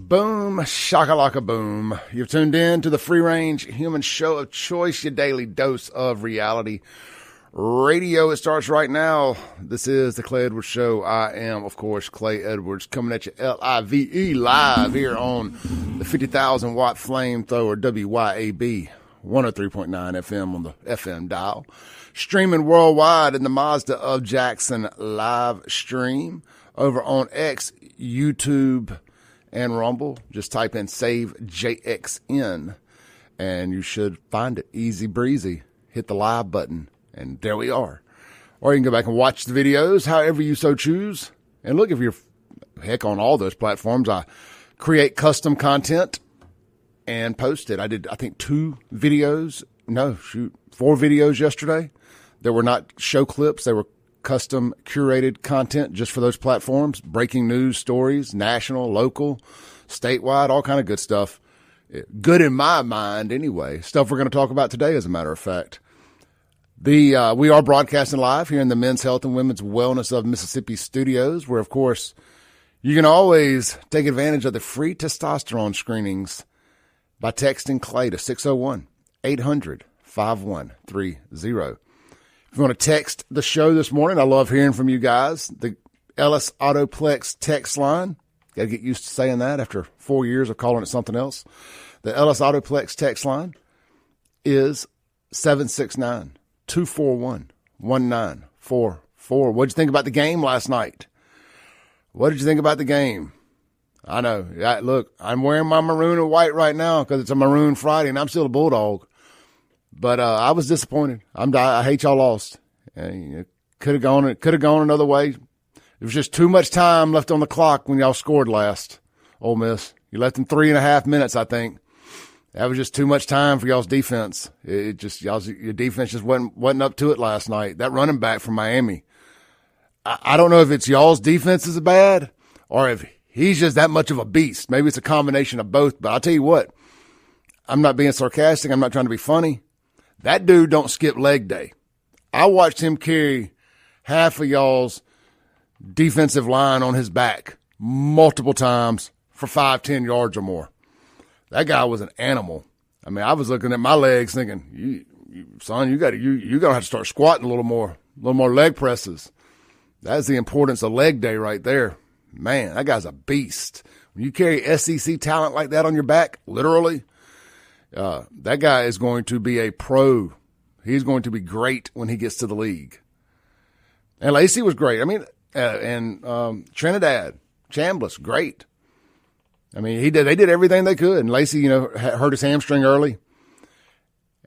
Boom, shakalaka boom. You've tuned in to the free-range human show of choice, your daily dose of reality radio. It starts right now. This is the Clay Edwards Show. I am, of course, Clay Edwards, coming at you L-I-V-E live here on the 50,000-watt flamethrower WYAB 103.9 FM on the FM dial. Streaming worldwide in the Mazda of Jackson live stream over on X, YouTube, and Rumble. Just type in Save JXN and you should find it easy breezy. Hit the live button and there we are. Or you can go back and watch the videos however you so choose. And look, if you're heck on all those platforms, I create custom content and post it. I did, I think, 4 videos yesterday that were not show clips. They were custom curated content just for those platforms, breaking news stories, national, local, statewide, all kind of good stuff. Good in my mind anyway. Stuff we're going to talk about today, as a matter of fact. We are broadcasting live here in the Men's Health and Women's Wellness of Mississippi studios, where, of course, you can always take advantage of the free testosterone screenings by texting Clay to 601-800-5130. If you want to text the show this morning, I love hearing from you guys. The Ellis Autoplex text line. Got to get used to saying that after 4 years of calling it something else. The Ellis Autoplex text line is 769-241-1944. What'd you think about the game last night? What did you think about the game? I know. Look, I'm wearing my maroon and white right now because it's a Maroon Friday, and I'm still a Bulldog. But I was disappointed. I hate y'all lost. It could have gone another way. There was just too much time left on the clock when y'all scored last. Ole Miss, you left them 3.5 minutes, I think. That was just too much time for y'all's defense. Your defense just wasn't up to it last night. That running back from Miami, I don't know if it's y'all's defense is bad or if he's just that much of a beast. Maybe it's a combination of both. But I'll tell you what, I'm not being sarcastic. I'm not trying to be funny. That dude don't skip leg day. I watched him carry half of y'all's defensive line on his back multiple times for 5-10 yards or more. That guy was an animal. I mean, I was looking at my legs thinking, son, you gotta have to start squatting a little more leg presses. That's the importance of leg day right there. Man, that guy's a beast. When you carry SEC talent like that on your back, literally, that guy is going to be a pro. He's going to be great when he gets to the league. And Lacey was great. I mean, Trinidad, Chambliss, great. I mean, they did everything they could. And Lacey, hurt his hamstring early.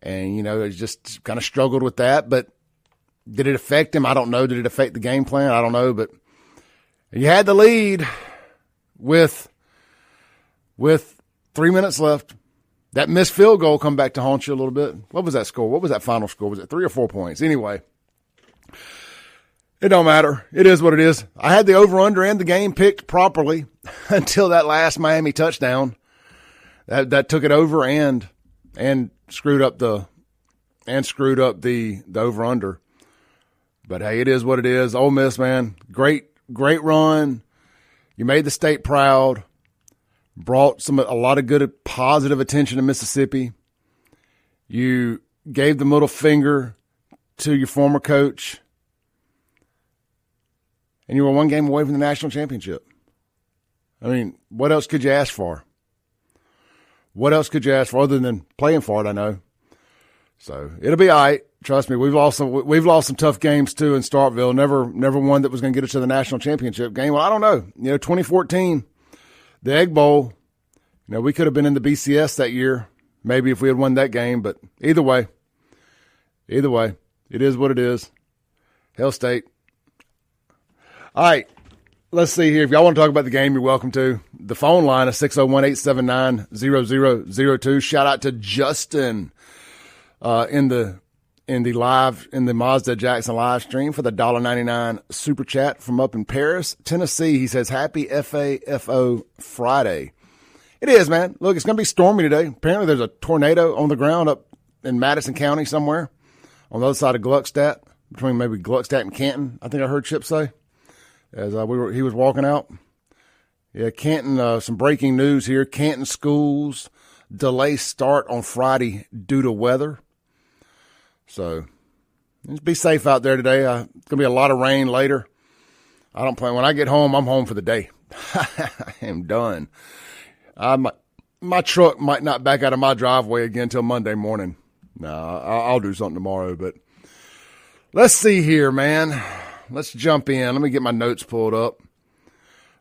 And, he just kind of struggled with that. But did it affect him? I don't know. Did it affect the game plan? I don't know. But you had the lead with 3 minutes left. That missed field goal come back to haunt you a little bit. What was that score? What was that final score? Was it 3 or 4 points? Anyway, it don't matter. It is what it is. I had the over-under and the game picked properly until that last Miami touchdown. That took it over and screwed up the over-under. But hey, it is what it is. Ole Miss, man, great run. You made the state proud. Brought a lot of good positive attention to Mississippi. You gave the middle finger to your former coach. And you were one game away from the national championship. I mean, what else could you ask for? What else could you ask for other than playing for it, I know. So it'll be all right. Trust me, we've lost some tough games too in Starkville. Never one that was going to get us to the national championship game. Well, I don't know. 2014, the Egg Bowl, we could have been in the BCS that year, maybe if we had won that game. But either way, it is what it is. Hell State. All right, let's see here. If y'all want to talk about the game, you're welcome to. The phone line is 601-879-0002. Shout out to Justin in the Mazda Jackson live stream for the $1.99 super chat from up in Paris, Tennessee. He says, happy FAFO Friday. It is, man. Look, it's going to be stormy today. Apparently there's a tornado on the ground up in Madison County somewhere on the other side of Gluckstadt, between maybe Gluckstadt and Canton, I think I heard Chip say, as he was walking out. Yeah, Canton, some breaking news here. Canton schools delay start on Friday due to weather. So just be safe out there today. It's going to be a lot of rain later. I don't plan. When I get home, I'm home for the day. I am done. My truck might not back out of my driveway again until Monday morning. No, I'll do something tomorrow. But let's see here, man. Let's jump in. Let me get my notes pulled up.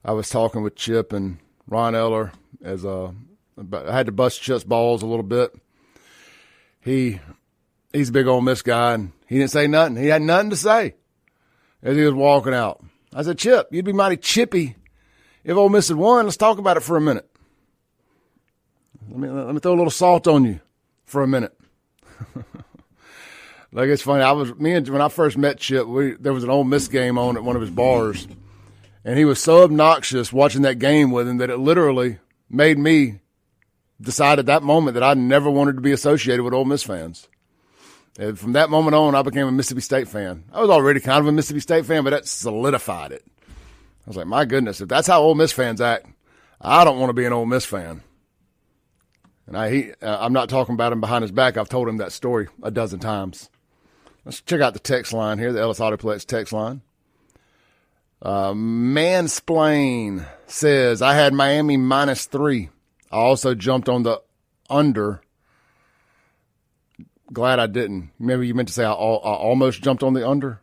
I was talking with Chip and Ron Eller I had to bust Chip's balls a little bit. He's a big Ole Miss guy, and he didn't say nothing. He had nothing to say as he was walking out. I said, Chip, you'd be mighty chippy if Ole Miss had won. Let's talk about it for a minute. Let me throw a little salt on you for a minute. Like, it's funny. When I first met Chip, there was an Ole Miss game on at one of his bars, and he was so obnoxious watching that game with him that it literally made me decide at that moment that I never wanted to be associated with Ole Miss fans. And from that moment on, I became a Mississippi State fan. I was already kind of a Mississippi State fan, but that solidified it. I was like, my goodness, if that's how Ole Miss fans act, I don't want to be an Ole Miss fan. And I'm not talking about him behind his back. I've told him that story a dozen times. Let's check out the text line here, the Ellis Autoplex text line. Mansplain says, I had Miami -3. I also jumped on the under. Glad I didn't. Maybe you meant to say I almost jumped on the under.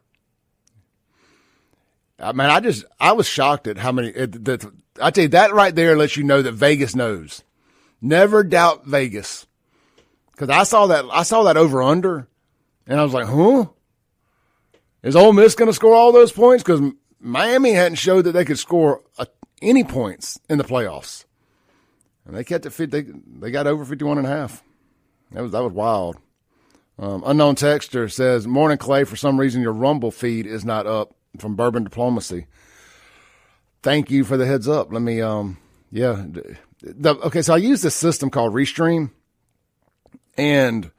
I mean, I was shocked at how many. I tell you, that right there lets you know that Vegas knows. Never doubt Vegas, because I saw that over under, and I was like, huh? Is Ole Miss going to score all those points? Because Miami hadn't showed that they could score any points in the playoffs, and they kept it. They got over 51.5. That was wild. Unknown texter says, morning, Clay. For some reason, your Rumble feed is not up from Bourbon Diplomacy. Thank you for the heads up. Let me, okay, so I use this system called Restream, and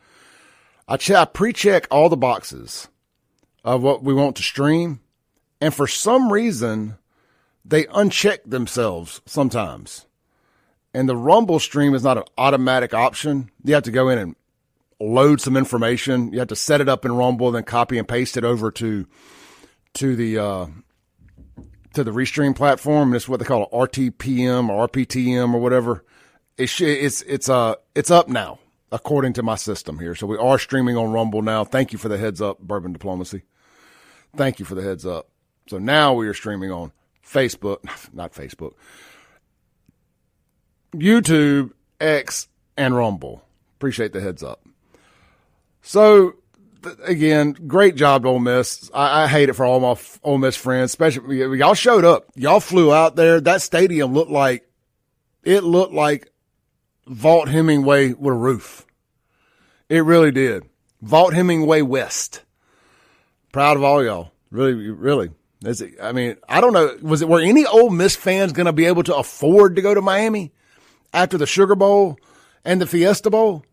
I pre-check all the boxes of what we want to stream, and for some reason, they uncheck themselves sometimes. And the Rumble stream is not an automatic option. You have to go in and load some information. You have to set it up in Rumble, then copy and paste it over to the Restream platform. And it's what they call an RTPM or RPTM or whatever. It's up now according to my system here. So we are streaming on Rumble now. Thank you for the heads up, Bourbon Diplomacy. Thank you for the heads up. So now we are streaming on Facebook, not Facebook, YouTube, X, and Rumble. Appreciate the heads up. So, again, great job to Ole Miss. I hate it for all my Ole Miss friends, especially y'all showed up. Y'all flew out there. That stadium looked like Vaught Hemingway with a roof. It really did. Vaught Hemingway West. Proud of all y'all. Really, really. I mean, I don't know. Were any Ole Miss fans going to be able to afford to go to Miami after the Sugar Bowl and the Fiesta Bowl?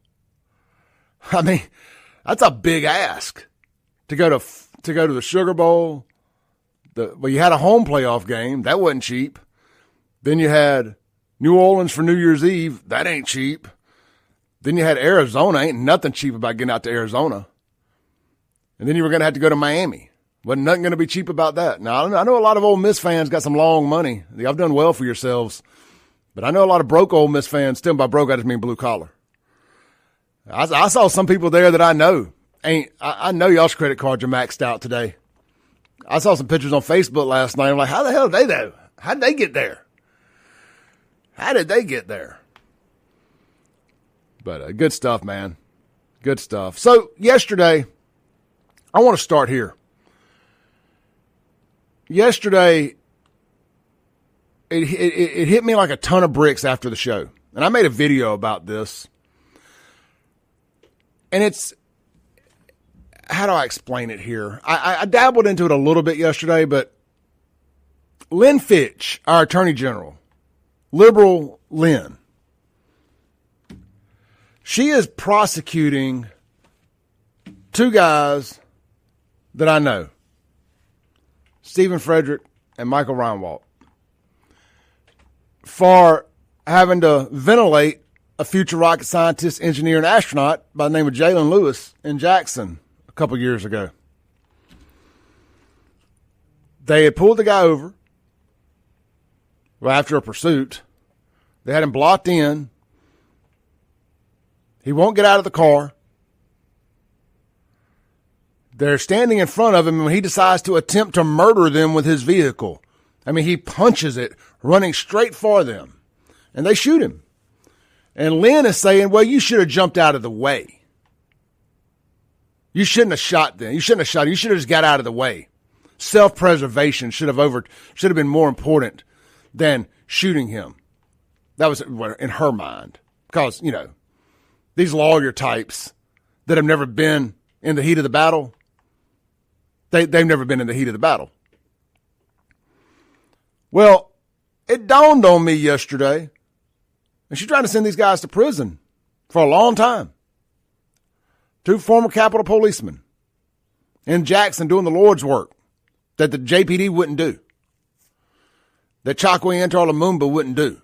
I mean, that's a big ask to go to the Sugar Bowl. Well, you had a home playoff game. That wasn't cheap. Then you had New Orleans for New Year's Eve. That ain't cheap. Then you had Arizona. Ain't nothing cheap about getting out to Arizona. And then you were going to have to go to Miami. Wasn't nothing going to be cheap about that. Now, I know a lot of Ole Miss fans got some long money. Y'all done well for yourselves. But I know a lot of broke Ole Miss fans. Still, by broke, I just mean blue collar. I saw some people there that I know. I know y'all's credit cards are maxed out today. I saw some pictures on Facebook last night. I'm like, how the hell did they know? How did they get there? How did they get there? But good stuff, man. Good stuff. So yesterday, I want to start here. Yesterday, it hit me like a ton of bricks after the show. And I made a video about this. And it's, how do I explain it here? I dabbled into it a little bit yesterday, but Lynn Fitch, our Attorney General, liberal Lynn, she is prosecuting two guys that I know, Stephen Frederick and Michael Reinwald. for having to ventilate a future rocket scientist, engineer, and astronaut by the name of Jaylen Lewis in Jackson a couple years ago. They had pulled the guy over after a pursuit. They had him blocked in. He won't get out of the car. They're standing in front of him when he decides to attempt to murder them with his vehicle. I mean, he punches it, running straight for them. And they shoot him. And Lynn is saying, well, you should have jumped out of the way. You shouldn't have shot them. You shouldn't have shot him. You should have just got out of the way. Self-preservation should have been more important than shooting him. That was in her mind. Because, you know, these lawyer types that have never been in the heat of the battle, they've never been in the heat of the battle. Well, it dawned on me yesterday, and she's trying to send these guys to prison for a long time. 2 former Capitol policemen in Jackson doing the Lord's work that the JPD wouldn't do, that Chokwe Antar Lumumba wouldn't do.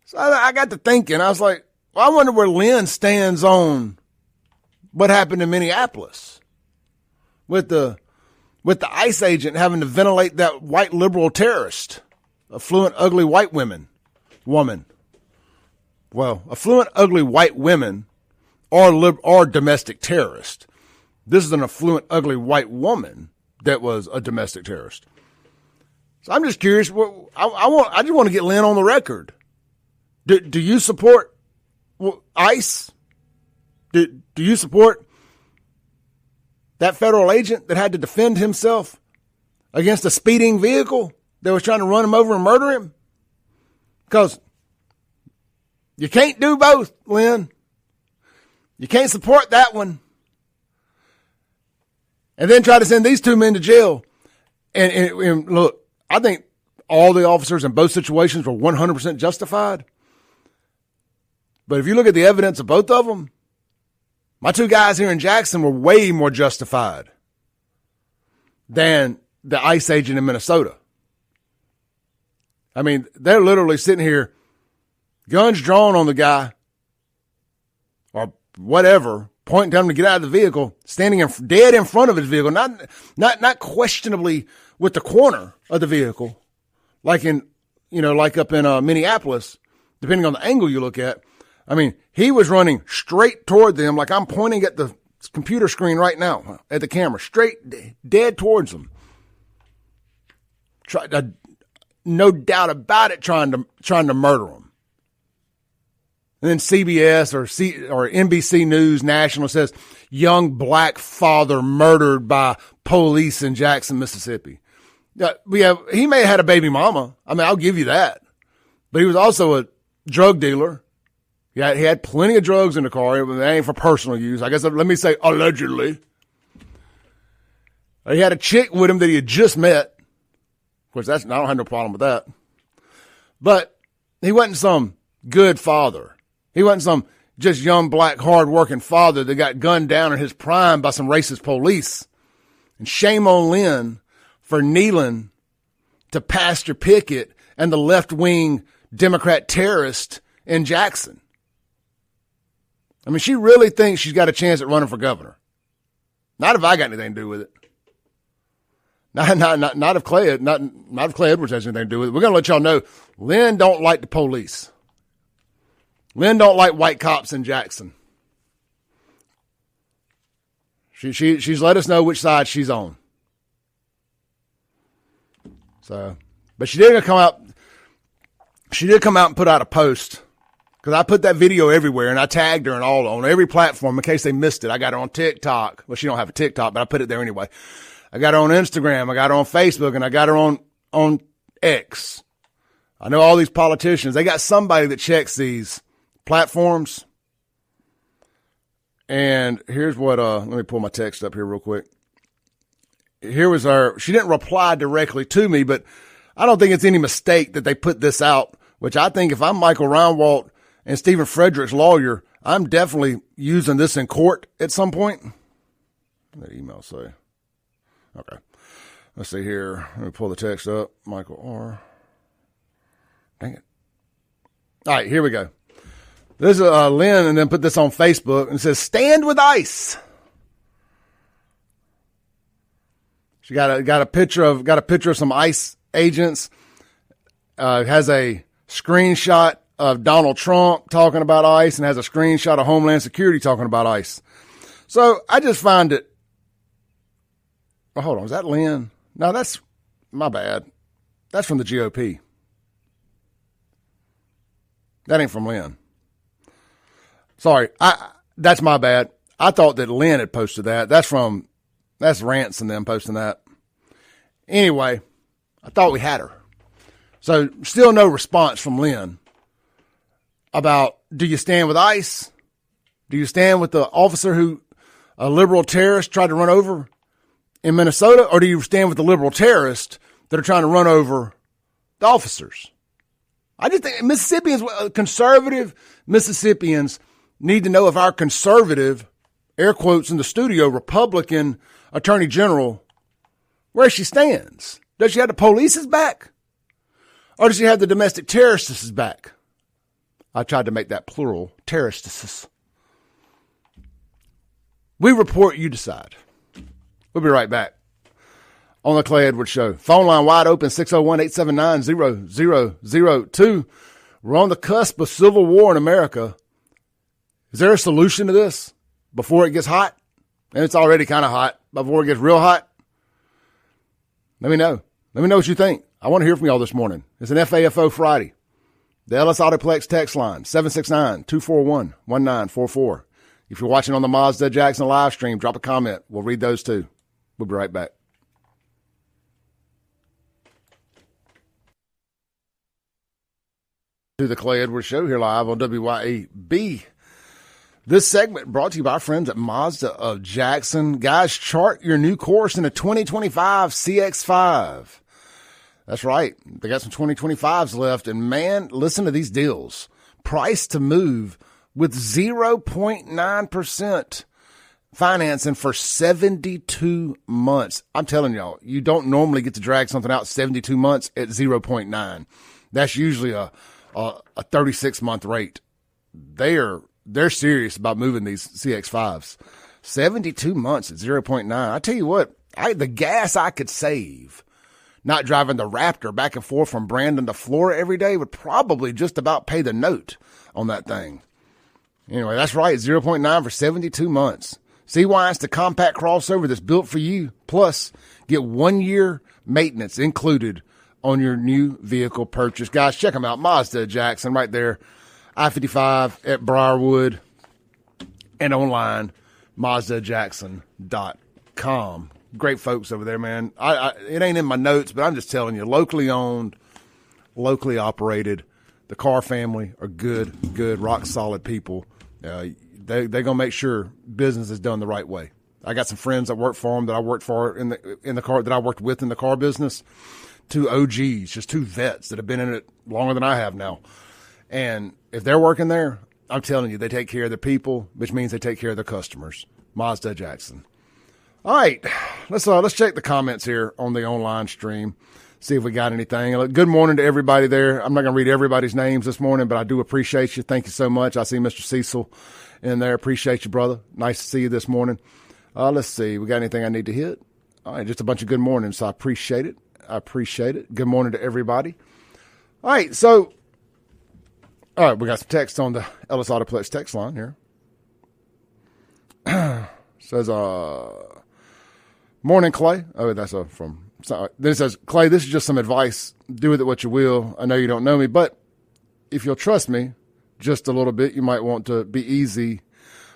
So I got to thinking, I was like, well, I wonder where Lynn stands on what happened in Minneapolis with the ICE agent having to ventilate that white liberal terrorist, affluent, ugly white woman. Well, affluent, ugly white women are domestic terrorists. This is an affluent, ugly white woman that was a domestic terrorist. So I'm just curious. I just want to get Lynn on the record. Do you support ICE? Do you support that federal agent that had to defend himself against a speeding vehicle that was trying to run him over and murder him? Because you can't do both, Lynn. You can't support that one and then try to send these 2 men to jail. And look, I think all the officers in both situations were 100% justified. But if you look at the evidence of both of them, my 2 guys here in Jackson were way more justified than the ICE agent in Minnesota. I mean, they're literally sitting here, guns drawn on the guy or whatever, pointing to him to get out of the vehicle, standing dead in front of his vehicle, not questionably with the corner of the vehicle, like up in Minneapolis, depending on the angle you look at. I mean, he was running straight toward them, like I'm pointing at the computer screen right now, at the camera, straight, dead towards them. No doubt about it, trying to murder them. And then CBS or NBC News National says, young black father murdered by police in Jackson, Mississippi. He may have had a baby mama. I mean, I'll give you that. But he was also a drug dealer. Yeah, he had plenty of drugs in the car. It ain't for personal use. I guess, let me say allegedly. He had a chick with him that he had just met. Of course, I don't have no problem with that. But he wasn't some good father. He wasn't some just young, black, hard-working father that got gunned down in his prime by some racist police. And shame on Lynn for kneeling to Pastor Pickett and the left-wing Democrat terrorist in Jackson. I mean, she really thinks she's got a chance at running for governor. Not if I got anything to do with it. Not if Clay Edwards has anything to do with it. We're going to let y'all know, Lynn don't like the police. Lynn don't like white cops in Jackson. She's let us know which side she's on. So, but she did come out and put out a post. Because I put that video everywhere and I tagged her and all on every platform in case they missed it. I got her on TikTok. Well, she don't have a TikTok, but I put it there anyway. I got her on Instagram. I got her on Facebook, and I got her on X. I know all these politicians. They got somebody that checks these platforms. And here's what, let me pull my text up here real quick. Here was she didn't reply directly to me, but I don't think it's any mistake that they put this out, which I think if I'm Michael Reinwald and Stephen Frederick's lawyer, I'm definitely using this in court at some point. What did the email say? Okay. Let's see here. Let me pull the text up. Michael R. Dang it. All right, here we go. This is Lynn, and then put this on Facebook, and it says, "Stand with ICE." She got a picture of some ICE agents. Has a screenshot of Donald Trump talking about ICE, and has a screenshot of Homeland Security talking about ICE. So I just find it. Oh, hold on, is that Lynn? No, that's my bad. That's from the GOP. That ain't from Lynn. Sorry, that's my bad. I thought that Lynn had posted that. That's Rants and them posting that. Anyway, I thought we had her. So still no response from Lynn about, do you stand with ICE? Do you stand with the officer who a liberal terrorist tried to run over in Minnesota? Or do you stand with the liberal terrorists that are trying to run over the officers? I just think Mississippians, conservative Mississippians, need to know if our conservative, air quotes in the studio, Republican Attorney General, where she stands. Does she have the police's back? Or does she have the domestic terrorists' back? I tried to make that plural, terrorists. We report, you decide. We'll be right back on the Clay Edwards Show. Phone line wide open, 601-879-0002. We're on the cusp of civil war in America. Is there a solution to this before it gets hot? And it's already kind of hot. Before it gets real hot? Let me know. Let me know what you think. I want to hear from y'all this morning. It's an FAFO Friday. The Ellis Autoplex text line, 769-241-1944. If you're watching on the Mazda Jackson live stream, drop a comment. We'll read those too. We'll be right back. To the Clay Edwards Show here live on WYAB. This segment brought to you by our friends at Mazda of Jackson. Guys, chart your new course in a 2025 CX-5. That's right. They got some 2025s left. And man, listen to these deals. Price to move with 0.9% financing for 72 months. I'm telling y'all, you don't normally get to drag something out 72 months at 0.9. That's usually a 36-month rate. They're serious about moving these CX-5s. 72 months at 0.9. I tell you what, the gas I could save not driving the Raptor back and forth from Brandon to Florida every day would probably just about pay the note on that thing. Anyway, that's right, 0.9 for 72 months. See why it's the compact crossover that's built for you. Plus, get 1 year maintenance included on your new vehicle purchase. Guys, check them out. Mazda Jackson right there. I-55 at Briarwood and online, MazdaJackson.com. Great folks over there, man. It ain't in my notes, but I'm just telling you, locally owned, locally operated. The Carr family are good, rock solid people. They're going to make sure business is done the right way. I got some friends that work for them that I worked for in the car, that I worked with in the car business. Two OGs, just two vets that have been in it longer than I have now. And if they're working there, I'm telling you, they take care of their people, which means they take care of their customers. Mazda Jackson. All right, let's check the comments here on the online stream, see if we got anything. Good morning to everybody there. I'm not going to read everybody's names this morning, but I do appreciate you. Thank you so much. I see Mr. Cecil in there. Appreciate you, brother. Nice to see you this morning. Let's see. We got anything I need to hit? All right, just a bunch of good mornings, so I appreciate it. Good morning to everybody. All right, we got some text on the Ellis Autoplex text line here. Says, morning, Clay. Oh, that's from. Then it says, Clay, this is just some advice. Do with it what you will. I know you don't know me, but if you'll trust me just a little bit, you might want to be easy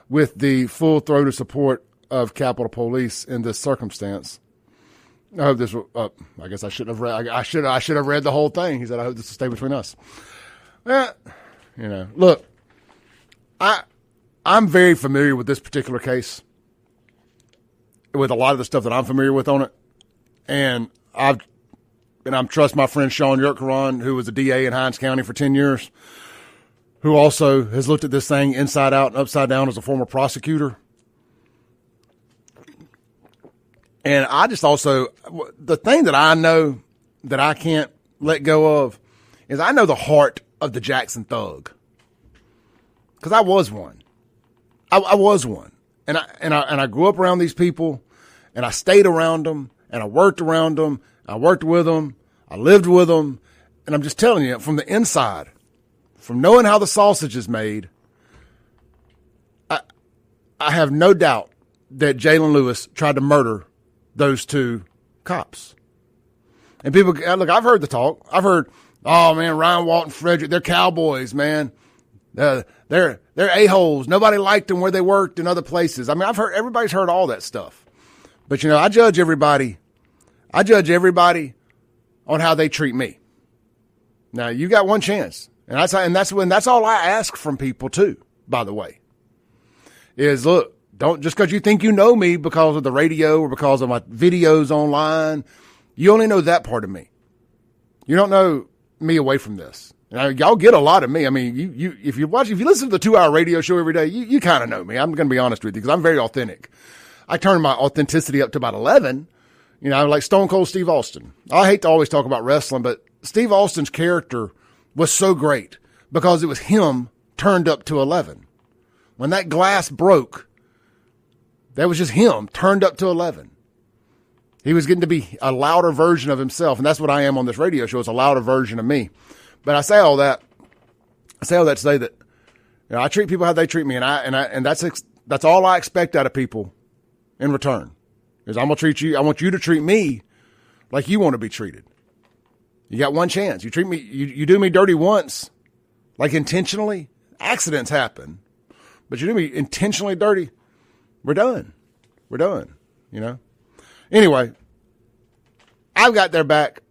with the full-throated support of Capitol Police in this circumstance. I hope this will, I guess I should have read, I should have read the whole thing. He said, I hope this will stay between us. Look, I'm very familiar with this particular case, with a lot of the stuff that I'm familiar with on it. And I'm trust my friend Sean Yurtkaran, who was a DA in Hinds County for 10 years, who also has looked at this thing inside out and upside down as a former prosecutor. And I just also, the thing that I know that I can't let go of is I know the heart of the Jackson thug. Because I was one. I was one. And I grew up around these people, and I stayed around them, and I worked around them, I worked with them, I lived with them, and I'm just telling you, from the inside, from knowing how the sausage is made, I have no doubt that Jaylen Lewis tried to murder those two cops. And people, look, I've heard the talk. I've heard, oh man, Ryan, Walton, Frederick, they're cowboys, man. They're a-holes. Nobody liked them where they worked in other places. I mean, everybody's heard all that stuff. But you know, I judge everybody on how they treat me. Now you got one chance. And that's all I ask from people too, by the way, is look, don't just because you think you know me because of the radio or because of my videos online, you only know that part of me. You don't know me away from this. Now, y'all get a lot of me. I mean, if you listen to the 2-hour radio show every day, you kind of know me. I'm going to be honest with you because I'm very authentic. I turn my authenticity up to about 11, you know, like Stone Cold Steve Austin. I hate to always talk about wrestling, but Steve Austin's character was so great because it was him turned up to 11. When that glass broke, that was just him turned up to 11. He was getting to be a louder version of himself, and that's what I am on this radio show. It's a louder version of me. But I say all that to say that, you know, I treat people how they treat me, and that's all I expect out of people in return. Is I'm gonna treat you. I want you to treat me like you want to be treated. You got one chance. You treat me. You do me dirty once, like intentionally. Accidents happen, but you do me intentionally dirty. We're done. We're done. You know. Anyway, I've got their back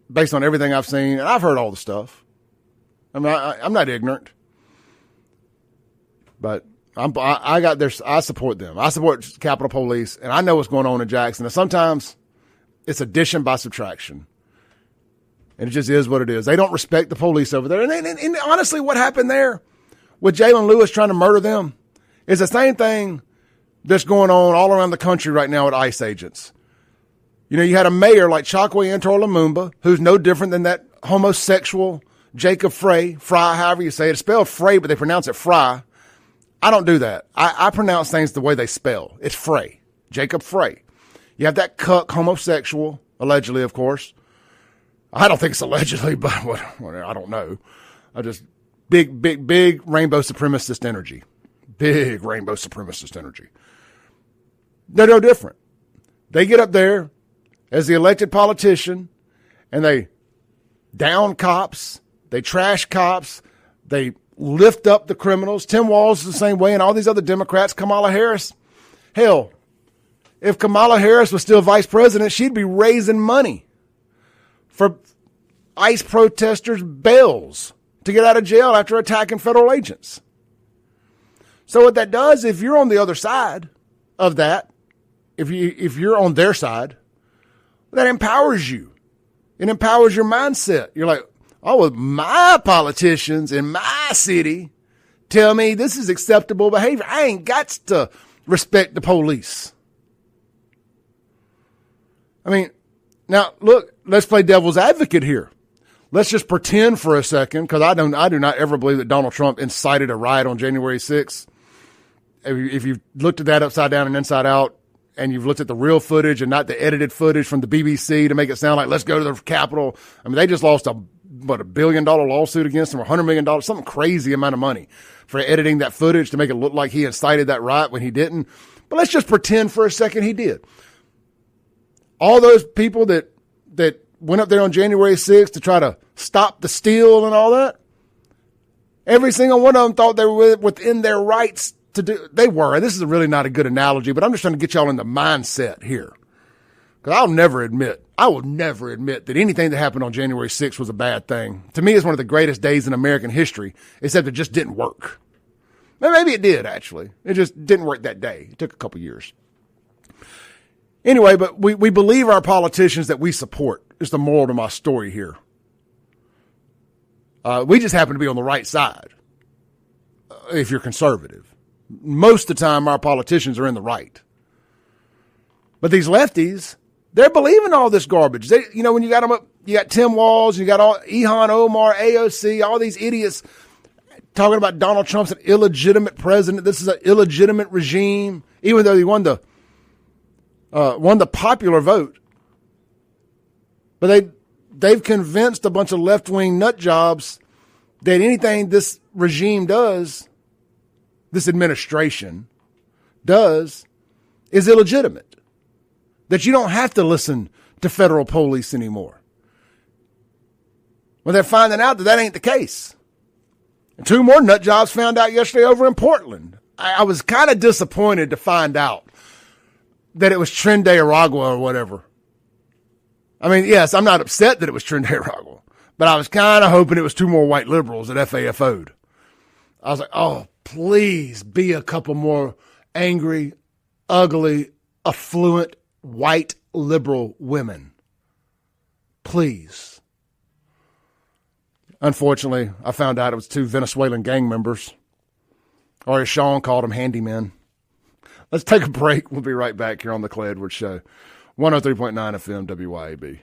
based on everything I've seen, and I've heard all the stuff. I mean, I'm not ignorant, but I support them. I support Capitol Police, and I know what's going on in Jackson. And sometimes it's addition by subtraction, and it just is what it is. They don't respect the police over there. And honestly, what happened there with Jaylen Lewis trying to murder them is the same thing that's going on all around the country right now with ICE agents. You know, you had a mayor like Chokwe Antor Lumumba, who's no different than that homosexual Jacob Frey, however you say it. It's spelled Frey, but they pronounce it Fry. I don't do that. I pronounce things the way they spell. It's Frey, Jacob Frey. You have that cuck homosexual, allegedly, of course. I don't think it's allegedly, but I don't know. I just big rainbow supremacist energy. Big rainbow supremacist energy. They're no different. They get up there as the elected politician, and they down cops, they trash cops, they lift up the criminals. Tim Walz is the same way, and all these other Democrats, Kamala Harris. Hell, if Kamala Harris was still vice president, she'd be raising money for ICE protesters' bails to get out of jail after attacking federal agents. So what that does, if you're on the other side of that, if you're on their side, that empowers you. It empowers your mindset. You're like, oh, well, my politicians in my city tell me this is acceptable behavior. I ain't got to respect the police. I mean, now look, let's play devil's advocate here. Let's just pretend for a second, because I do not ever believe that Donald Trump incited a riot on January 6th. If you've looked at that upside down and inside out, and you've looked at the real footage and not the edited footage from the BBC to make it sound like, let's go to the Capitol. I mean, they just lost $1 billion lawsuit against him, $100 million, something crazy amount of money for editing that footage to make it look like he incited that riot when he didn't. But let's just pretend for a second he did. All those people that went up there on January 6th to try to stop the steal and all that, every single one of them thought they were within their rights to do. They were. And this is really not a good analogy, but I'm just trying to get y'all in the mindset here. Because I will never admit that anything that happened on January 6th was a bad thing. To me, it's one of the greatest days in American history, except it just didn't work. Maybe it did, actually. It just didn't work that day. It took a couple years. Anyway, but we believe our politicians that we support. Is the moral to my story here. We just happen to be on the right side, if you're conservative. Most of the time, our politicians are in the right. But these lefties, They're believing all this garbage. They, when you got them up, you got Tim Walz, you got all Ilhan Omar, AOC, all these idiots talking about Donald Trump's an illegitimate president. This is an illegitimate regime, even though he won the popular vote. But they've convinced a bunch of left-wing nut jobs that anything this regime does, this administration does, is illegitimate. That you don't have to listen to federal police anymore. Well, they're finding out that ain't the case. And 2 more nut jobs found out yesterday over in Portland. I was kind of disappointed to find out that it was Trende Aragua or whatever. I mean, yes, I'm not upset that it was Trende Aragua, but I was kind of hoping it was 2 more white liberals that FAFO'd. I was like, oh, please be a couple more angry, ugly, affluent, white liberal women. Please. Unfortunately, I found out it was 2 Venezuelan gang members, or as Sean called them, handymen. Let's take a break. We'll be right back here on the Clay Edwards Show. 103.9 FM WYAB.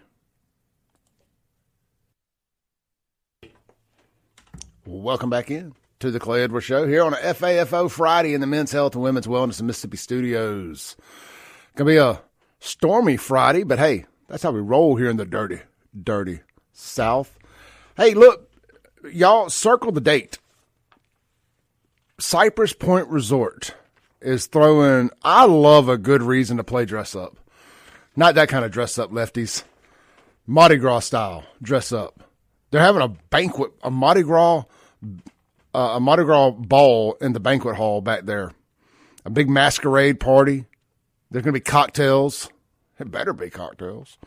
Welcome back in to the Clay Edwards Show here on a FAFO Friday in the Men's Health and Women's Wellness in Mississippi Studios. Gonna be a stormy Friday, but hey, that's how we roll here in the dirty, dirty South. Hey, look, y'all, circle the date. Cypress Point Resort is throwing, I love a good reason to play dress up. Not that kind of dress up, lefties. Mardi Gras style dress up. They're having a banquet, a Mardi Gras ball in the banquet hall back there. A big masquerade party. There's going to be cocktails. It better be cocktails.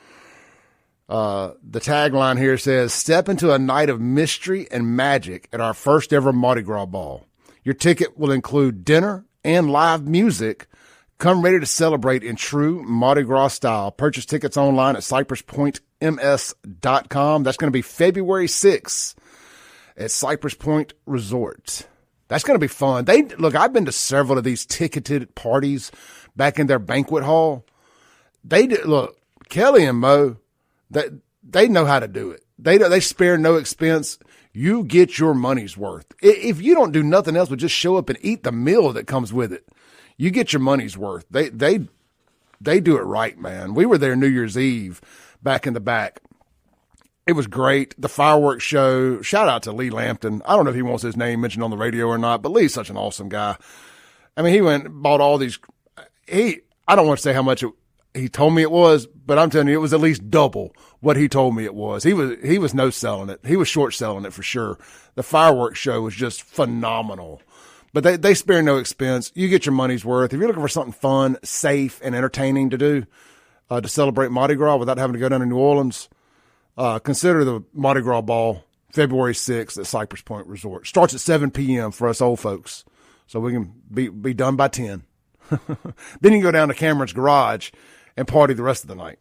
The tagline here says, step into a night of mystery and magic at our first ever Mardi Gras ball. Your ticket will include dinner and live music. Come ready to celebrate in true Mardi Gras style. Purchase tickets online at cypresspointms.com. That's going to be February 6th at Cypress Point Resort. That's going to be fun. Look, I've been to several of these ticketed parties back in their banquet hall. Look, Kelly and Mo, they know how to do it. They spare no expense. You get your money's worth. If you don't do nothing else but just show up and eat the meal that comes with it, you get your money's worth. They do it right, man. We were there New Year's Eve back in the back. It was great. The fireworks show. Shout out to Lee Lampton. I don't know if he wants his name mentioned on the radio or not, but Lee's such an awesome guy. I mean, he went and bought all these. I don't want to say how much he told me it was, but I'm telling you, it was at least double what he told me it was. He was no selling it. He was short selling it for sure. The fireworks show was just phenomenal. But they spare no expense. You get your money's worth. If you're looking for something fun, safe, and entertaining to do to celebrate Mardi Gras without having to go down to New Orleans, consider the Mardi Gras Ball February 6th at Cypress Point Resort. Starts at 7 p.m. for us old folks, so we can be done by 10. Then you can go down to Cameron's Garage and party the rest of the night.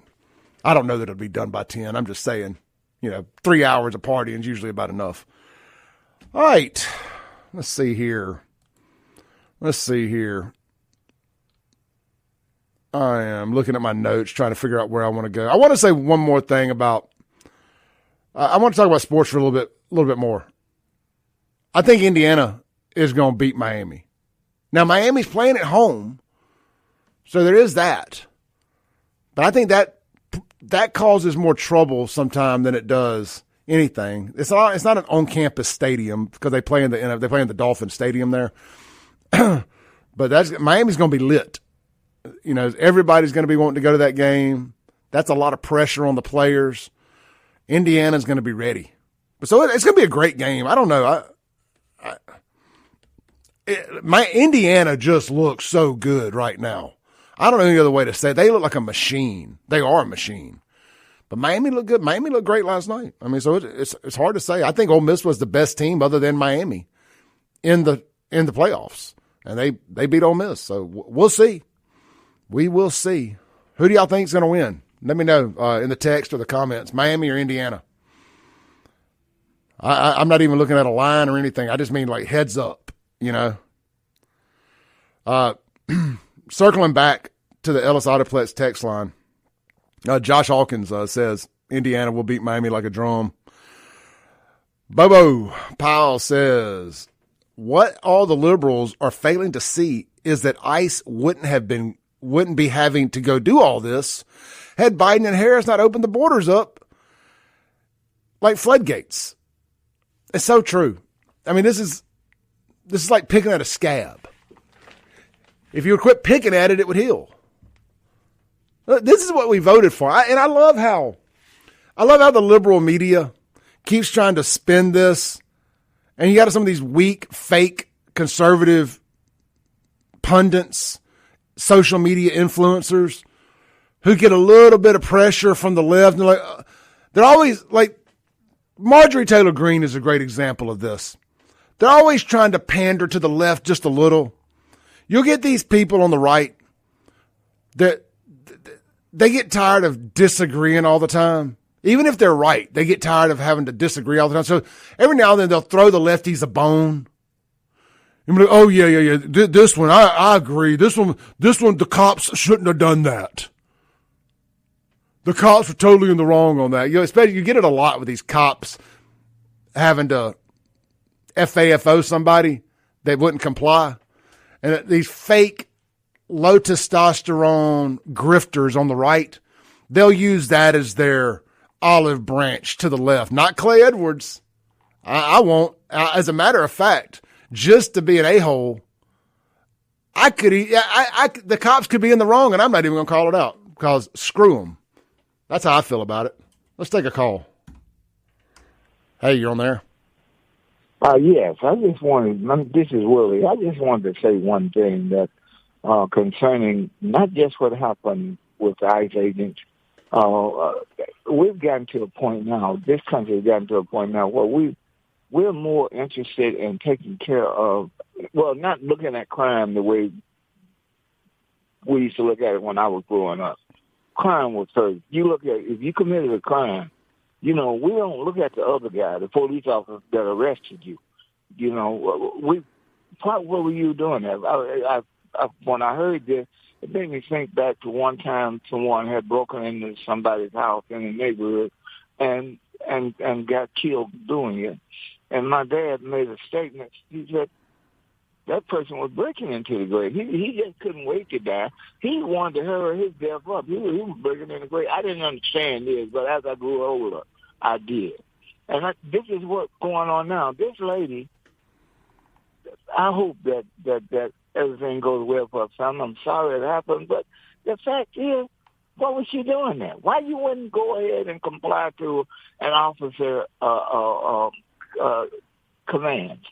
I don't know that it'll be done by 10. I'm just saying, 3 hours of partying is usually about enough. All right, let's see here. I am looking at my notes, trying to figure out where I want to go. I want to say one more thing about. I want to talk about sports for a little bit more. I think Indiana is going to beat Miami. Now Miami's playing at home, so there is that. But I think that causes more trouble sometime than it does anything. It's not an on-campus stadium because they play in the Dolphin Stadium there. But Miami's going to be lit. Everybody's going to be wanting to go to that game. That's a lot of pressure on the players. Indiana's going to be ready. So it's going to be a great game. I don't know. Indiana just looks so good right now. I don't know any other way to say it. They look like a machine. They are a machine. But Miami looked good. Miami looked great last night. I mean, so it's hard to say. I think Ole Miss was the best team other than Miami in the playoffs. And they beat Ole Miss. So we'll see. We will see. Who do y'all think is going to win? Let me know in the text or the comments. Miami or Indiana? I'm not even looking at a line or anything. I just mean like heads up, Circling back to the Ellis Autoplex text line, Josh Hawkins says Indiana will beat Miami like a drum. Bobo Powell says, what all the liberals are failing to see is that ICE wouldn't be having to go do all this had Biden and Harris not opened the borders up like floodgates. It's so true. I mean, this is like picking at a scab. If you would quit picking at it, it would heal. This is what we voted for. And I love how the liberal media keeps trying to spin this. And you got some of these weak, fake, conservative pundits, social media influencers who get a little bit of pressure from the left. And they're always like, Marjorie Taylor Greene is a great example of this. They're always trying to pander to the left just a little. You'll get these people on the right that they get tired of disagreeing all the time. Even if they're right, they get tired of having to disagree all the time. So every now and then they'll throw the lefties a bone. You're like, oh yeah. This one, I agree. This one, the cops shouldn't have done that. The cops were totally in the wrong on that. Especially you get it a lot with these cops having to FAFO somebody that wouldn't comply. And these fake low testosterone grifters on the right, they'll use that as their olive branch to the left. Not Clay Edwards. I won't. As a matter of fact, just to be an a-hole, the cops could be in the wrong, and I'm not even going to call it out because screw them. That's how I feel about it. Let's take a call. Hey, you're on there. Yes, I just wanted, this is Willie, I just wanted to say one thing that concerning not just what happened with the ICE agents. We've gotten to a point now, this country has gotten to a point now where we're more interested in taking care of, well, not looking at crime the way we used to look at it when I was growing up. Crime was first. You look at, if you committed a crime, we don't look at the other guy, the police officer that arrested you. What were you doing there? When I heard this, it made me think back to one time someone had broken into somebody's house in the neighborhood and got killed doing it. And my dad made a statement. He said that person was breaking into the grave. He just couldn't wait to die. He wanted to hurry his death up. He was breaking in the grave. I didn't understand this, but as I grew older, I did. And this is what's going on now. This lady, I hope that everything goes well for her son. I'm sorry it happened, but the fact is, what was she doing there? Why you wouldn't go ahead and comply to an officer commands?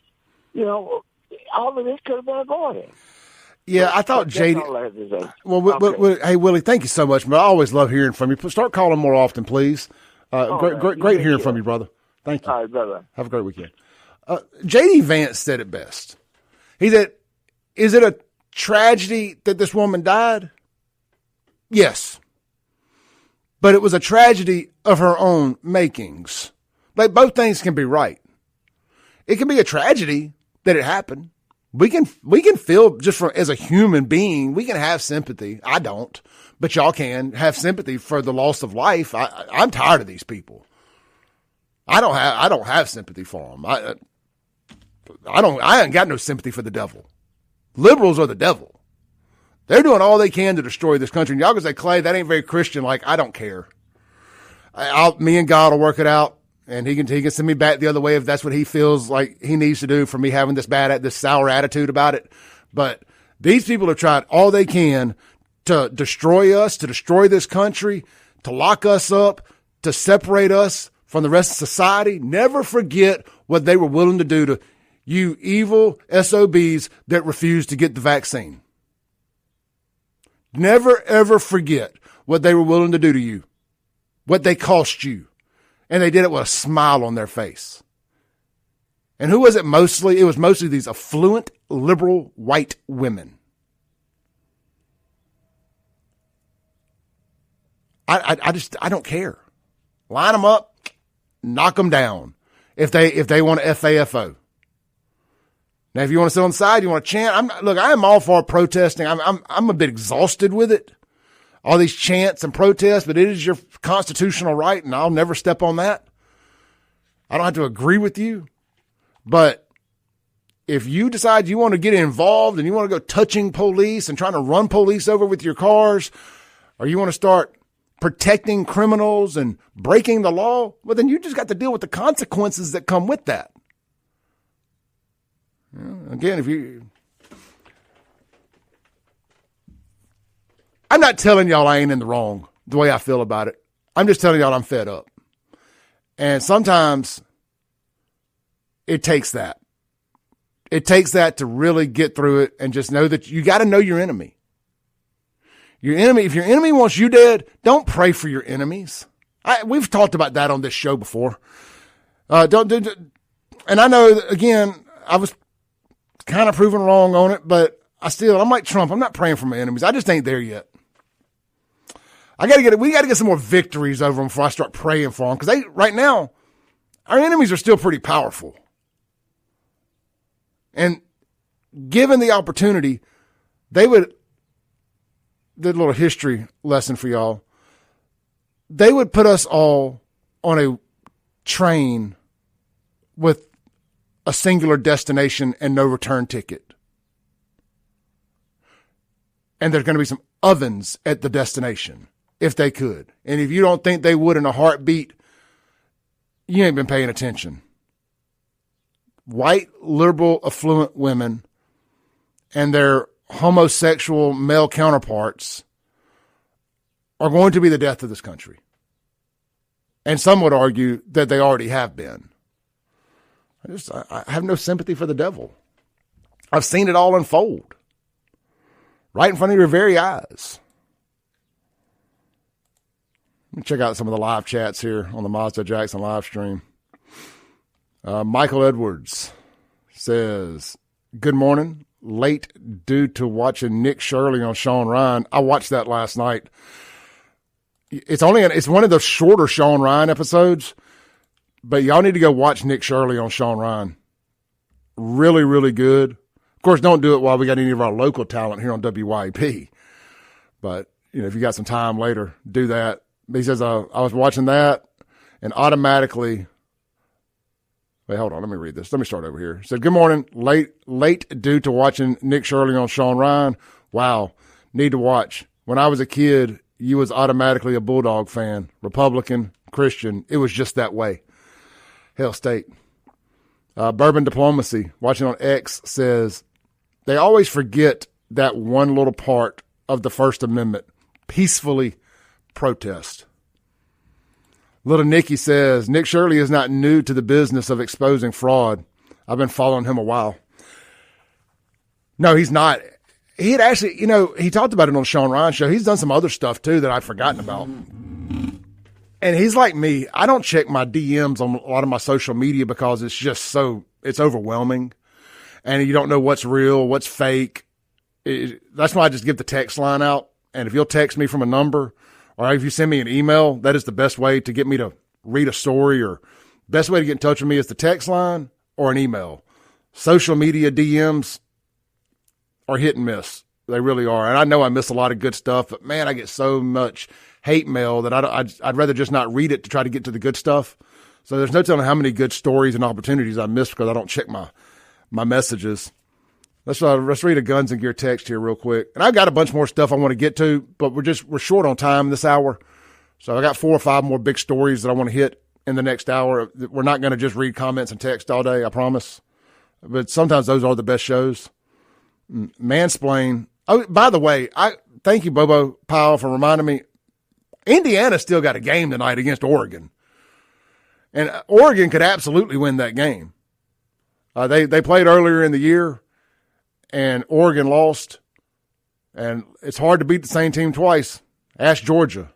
All of this could have been avoided. Yeah, I thought JD. Well, hey Willie, thank you so much, man. I always love hearing from you. Start calling more often, please. Great hearing from you, brother. Thank you. All right, brother. Have a great weekend. JD Vance said it best. He said, "Is it a tragedy that this woman died? Yes, but it was a tragedy of her own makings. Like both things can be right. It can be a tragedy that it happened. We can feel just as a human being, we can have sympathy. I don't, but y'all can have sympathy for the loss of life. I'm tired of these people. I don't have sympathy for them. I ain't got no sympathy for the devil. Liberals are the devil. They're doing all they can to destroy this country. And y'all can say, Clay, that ain't very Christian. Like, I don't care. Me and God will work it out. And he can send me back the other way if that's what he feels like he needs to do for me having this sour attitude about it. But these people have tried all they can to destroy us, to destroy this country, to lock us up, to separate us from the rest of society. Never forget what they were willing to do to you evil SOBs that refused to get the vaccine. Never, ever forget what they were willing to do to you, what they cost you. And they did it with a smile on their face. And who was it mostly? It was mostly these affluent, liberal, white women. I don't care. Line them up, knock them down if they want to FAFO. Now, if you want to sit on the side, you want to chant. I am all for protesting. I'm a bit exhausted with it. all these chants and protests, but it is your constitutional right, and I'll never step on that. I don't have to agree with you. But if you decide you want to get involved and you want to go touching police and trying to run police over with your cars, or you want to start protecting criminals and breaking the law, well, then you just got to deal with the consequences that come with that. Again, I'm not telling y'all I ain't in the wrong the way I feel about it. I'm just telling y'all I'm fed up. And sometimes it takes that. It takes that to really get through it and just know that you got to know your enemy. Your enemy, if your enemy wants you dead, don't pray for your enemies. We've talked about that on this show before. And I know, again, I was kind of proven wrong on it, but I'm like Trump. I'm not praying for my enemies. I just ain't there yet. We got to get some more victories over them before I start praying for them. Because right now, our enemies are still pretty powerful. And given the opportunity, the little history lesson for y'all, they would put us all on a train with a singular destination and no return ticket. And there's going to be some ovens at the destination if they could. And if you don't think they would in a heartbeat, you ain't been paying attention. White, liberal, affluent women and their homosexual male counterparts are going to be the death of this country. And some would argue that they already have been. I have no sympathy for the devil. I've seen it all unfold right in front of your very eyes. Let me check out some of the live chats here on the Mazda Jackson live stream. Michael Edwards says, good morning. Late due to watching Nick Shirley on Sean Ryan. I watched that last night. It's one of the shorter Sean Ryan episodes, but y'all need to go watch Nick Shirley on Sean Ryan. Really, really good. Of course, don't do it while we got any of our local talent here on WYAP. But, if you got some time later, do that. He says, I was watching that and automatically, wait, hold on. Let me read this. Let me start over here. He said, good morning. Late due to watching Nick Shirley on Sean Ryan. Wow. Need to watch. When I was a kid, you was automatically a Bulldog fan. Republican, Christian. It was just that way. Hell State. Bourbon Diplomacy, watching on X, says, they always forget that one little part of the First Amendment. Peacefully protest. Little Nicky says, Nick Shirley is not new to the business of exposing fraud. I've been following him a while. No, he's not. He had actually, he talked about it on the Sean Ryan show. He's done some other stuff too that I've forgotten about. And he's like me. I don't check my DMs on a lot of my social media because it's just it's overwhelming. And you don't know what's real, what's fake. That's why I just give the text line out. And if you'll text me from a number, or if you send me an email, that is the best way to get me to read a story, or best way to get in touch with me is the text line or an email. Social media DMs are hit and miss. They really are. And I know I miss a lot of good stuff, but man, I get so much hate mail that I'd rather just not read it to try to get to the good stuff. So there's no telling how many good stories and opportunities I miss because I don't check my messages. Let's read a Guns and Gear text here real quick. And I've got a bunch more stuff I want to get to, but we're short on time this hour. So I got 4 or 5 more big stories that I want to hit in the next hour. We're not going to just read comments and text all day, I promise. But sometimes those are the best shows. Mansplain. Oh, by the way, thank you, Bobo Powell, for reminding me. Indiana still got a game tonight against Oregon. And Oregon could absolutely win that game. They played earlier in the year. And Oregon lost, and it's hard to beat the same team twice. Ask Georgia.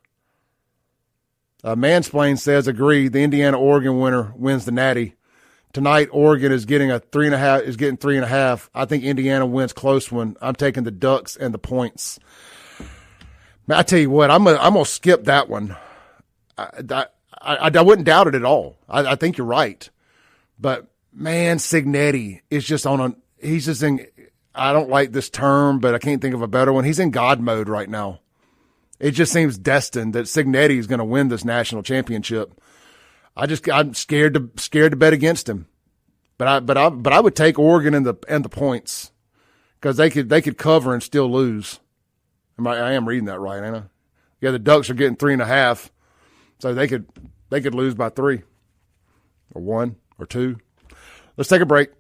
Mansplain says, agree, the Indiana-Oregon winner wins the Natty. Tonight, Oregon is getting 3.5. I think Indiana wins close one. I'm taking the Ducks and the points. Man, I tell you what, I'm gonna skip that one. I wouldn't doubt it at all. I think you're right, but man, Signetti is just he's just in. I don't like this term, but I can't think of a better one. He's in God mode right now. It just seems destined that Cignetti is going to win this national championship. I'm scared to bet against him. But I would take Oregon and the points because they could cover and still lose. I am reading that right, ain't I? Yeah, the Ducks are getting 3.5, so they could lose by 3 or 1 or 2. Let's take a break.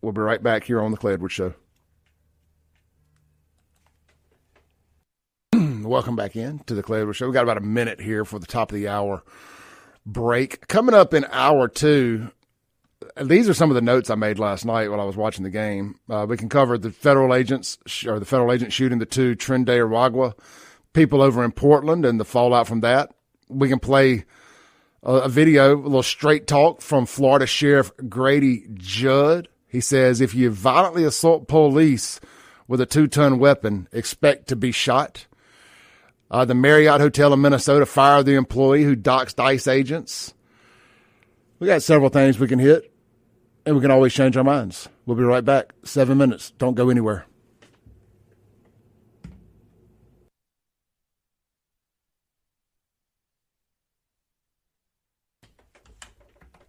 We'll be right back here on the Clay Edwards Show. Welcome back in to the Clay Edwards Show. We got about a minute here for the top of the hour break. Coming up in hour 2, these are some of the notes I made last night while I was watching the game. We can cover the federal agent shooting the 2 Trinidad Aragua people over in Portland and the fallout from that. We can play a video, a little straight talk from Florida Sheriff Grady Judd. He says, if you violently assault police with a 2-ton weapon, expect to be shot. The Marriott Hotel in Minnesota fired the employee who doxed ICE agents. We got several things we can hit, and we can always change our minds. We'll be right back. 7 minutes. Don't go anywhere.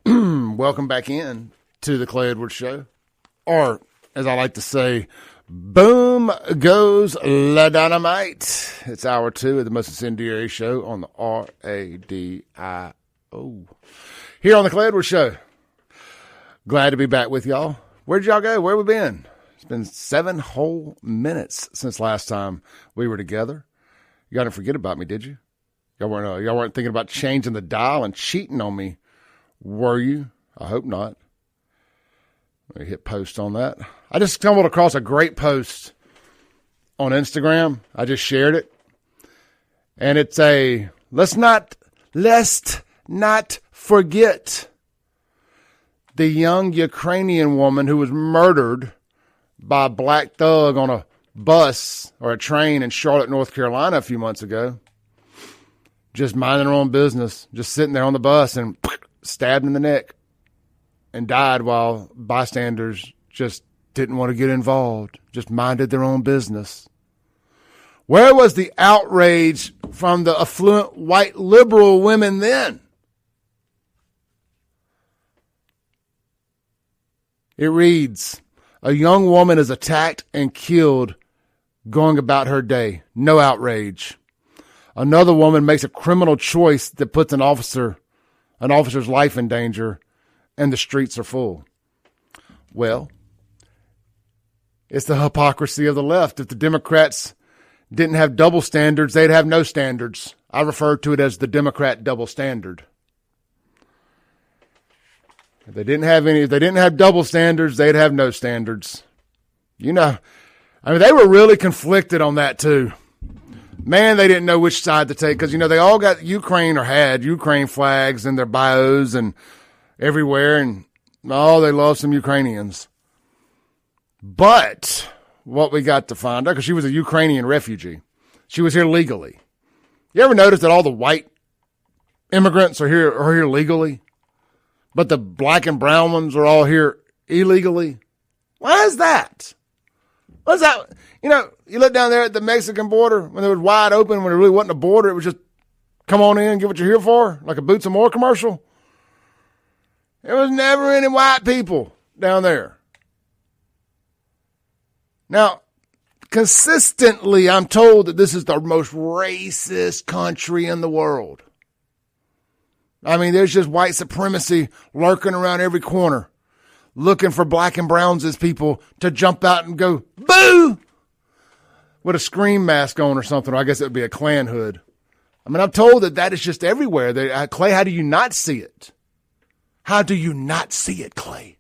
Welcome back in to the Clay Edwards Show. Or, as I like to say, boom goes la dynamite. It's hour 2 of the most incendiary show on the RADIO. Here on the Clay Edwards Show. Glad to be back with y'all. Where'd y'all go? Where we been? It's been 7 whole minutes since last time we were together. Y'all didn't forget about me, did you? Y'all weren't thinking about changing the dial and cheating on me, were you? I hope not. Let me hit post on that. I just stumbled across a great post on Instagram. I just shared it. And it's let's not forget the young Ukrainian woman who was murdered by a black thug on a bus or a train in Charlotte, North Carolina a few months ago. Just minding her own business, just sitting there on the bus and stabbed in the neck and died while bystanders just didn't want to get involved, just minded their own business. Where was the outrage from the affluent white liberal women then? It reads, a young woman is attacked and killed going about her day. No outrage. Another woman makes a criminal choice that puts an officer's life in danger, and the streets are full. Well, it's the hypocrisy of the left. If the Democrats didn't have double standards, they'd have no standards. I refer to it as the Democrat double standard. If they didn't have double standards, they'd have no standards. They were really conflicted on that too. Man, they didn't know which side to take because, they all got Ukraine or had Ukraine flags in their bios and everywhere, and they love some Ukrainians. But what we got to find out, because she was a Ukrainian refugee, she was here legally. You ever notice that all the white immigrants are here legally, but the black and brown ones are all here illegally? Why is that? What's that? You look down there at the Mexican border when it was wide open, when it really wasn't a border, it was just come on in, get what you're here for, like a Boots and More commercial. There was never any white people down there. Now, consistently, I'm told that this is the most racist country in the world. I mean, there's just white supremacy lurking around every corner, looking for black and browns as people to jump out and go, boo, with a scream mask on or something. Or I guess it would be a Klan hood. I mean, I'm told that is just everywhere. Clay, how do you not see it? How do you not see it, Clay?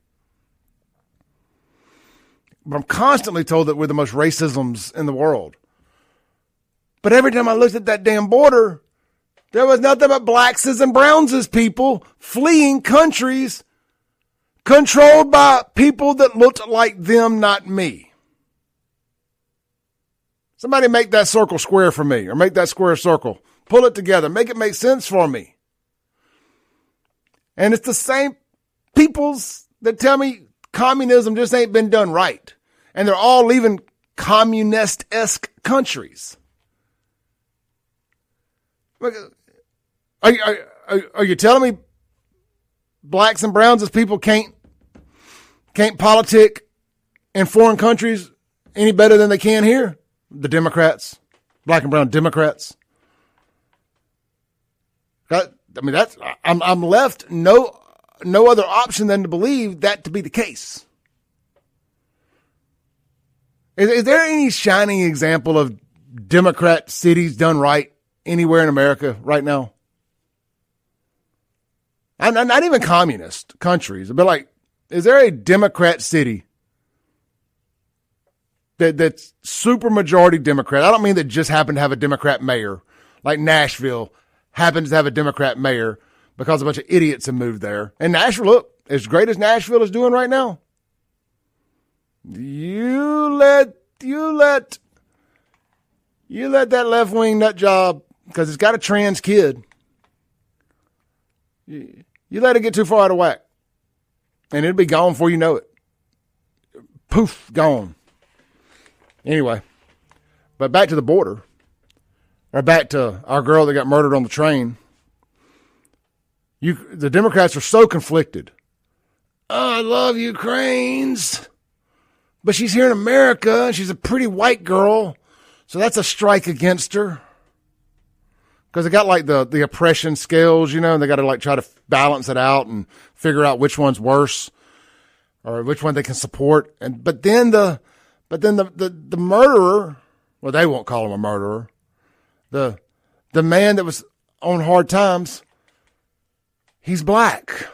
I'm constantly told that we're the most racisms in the world. But every time I looked at that damn border, there was nothing but blacks and browns people fleeing countries controlled by people that looked like them, not me. Somebody make that circle square for me, or make that square circle. Pull it together. Make it make sense for me. And it's the same peoples that tell me communism just ain't been done right. And they're all leaving communist-esque countries. Are you telling me blacks and browns as people can't politic in foreign countries any better than they can here? The Democrats, black and brown Democrats. I'm left no other option than to believe that to be the case. Is there any shining example of Democrat cities done right anywhere in America right now? I'm not even communist countries, but like, is there a Democrat city that's super majority Democrat? I don't mean that just happened to have a Democrat mayor, like Nashville happens to have a Democrat mayor because a bunch of idiots have moved there. And Nashville, look, as great as Nashville is doing right now, you let that left wing nut job, because it's got a trans kid. You let it get too far out of whack, and it'll be gone before you know it. Poof, gone. Anyway, but back to the border, or back to our girl that got murdered on the train. The Democrats are so conflicted. Oh, I love Ukrainians, but she's here in America, and she's a pretty white girl, so that's a strike against her. Because they got like the oppression scales, you know, and they got to like try to balance it out and figure out which one's worse or which one they can support. But then the murderer, well, they won't call him a murderer. The man that was on hard times, he's black,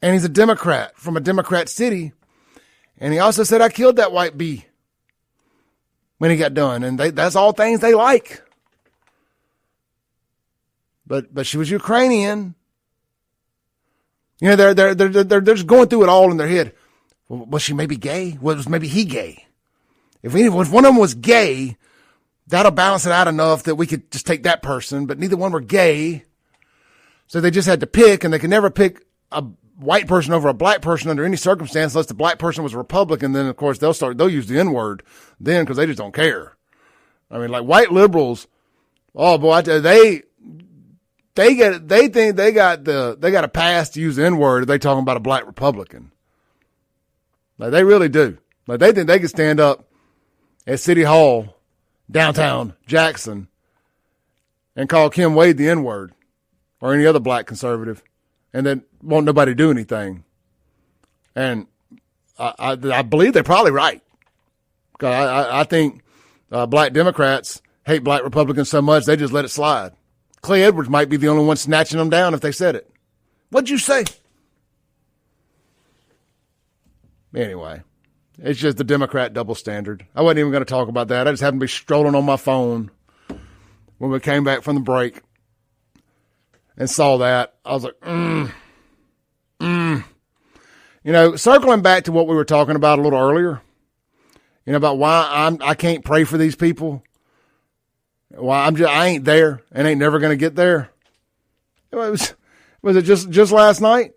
and he's a Democrat from a Democrat city, and he also said, "I killed that white bee" when he got done, and that's all things they like. But she was Ukrainian. You know, they're just going through it all in their head. Well, was she maybe gay? Was maybe he gay? If one of them was gay, that'll balance it out enough that we could just take that person. But neither one were gay, so they just had to pick, and they could never pick a white person over a black person under any circumstance, unless the black person was a Republican. Then of course they'll use the N-word then, because they just don't care. I mean, like white liberals, oh boy, They think they got a pass to use the N-word if they talking about a black Republican. Like they really do. Like they think they can stand up at City Hall, downtown Jackson, and call Kim Wade the N-word or any other black conservative, and then won't nobody do anything. And I believe they're probably right. Cause I think black Democrats hate black Republicans so much they just let it slide. Clay Edwards might be the only one snatching them down if they said it. What'd you say? Anyway, it's just the Democrat double standard. I wasn't even going to talk about that. I just happened to be strolling on my phone when we came back from the break and saw that. I was like, You know, circling back to what we were talking about a little earlier, you know, about why I can't pray for these people. Well, I ain't there and ain't never going to get there. Was it just last night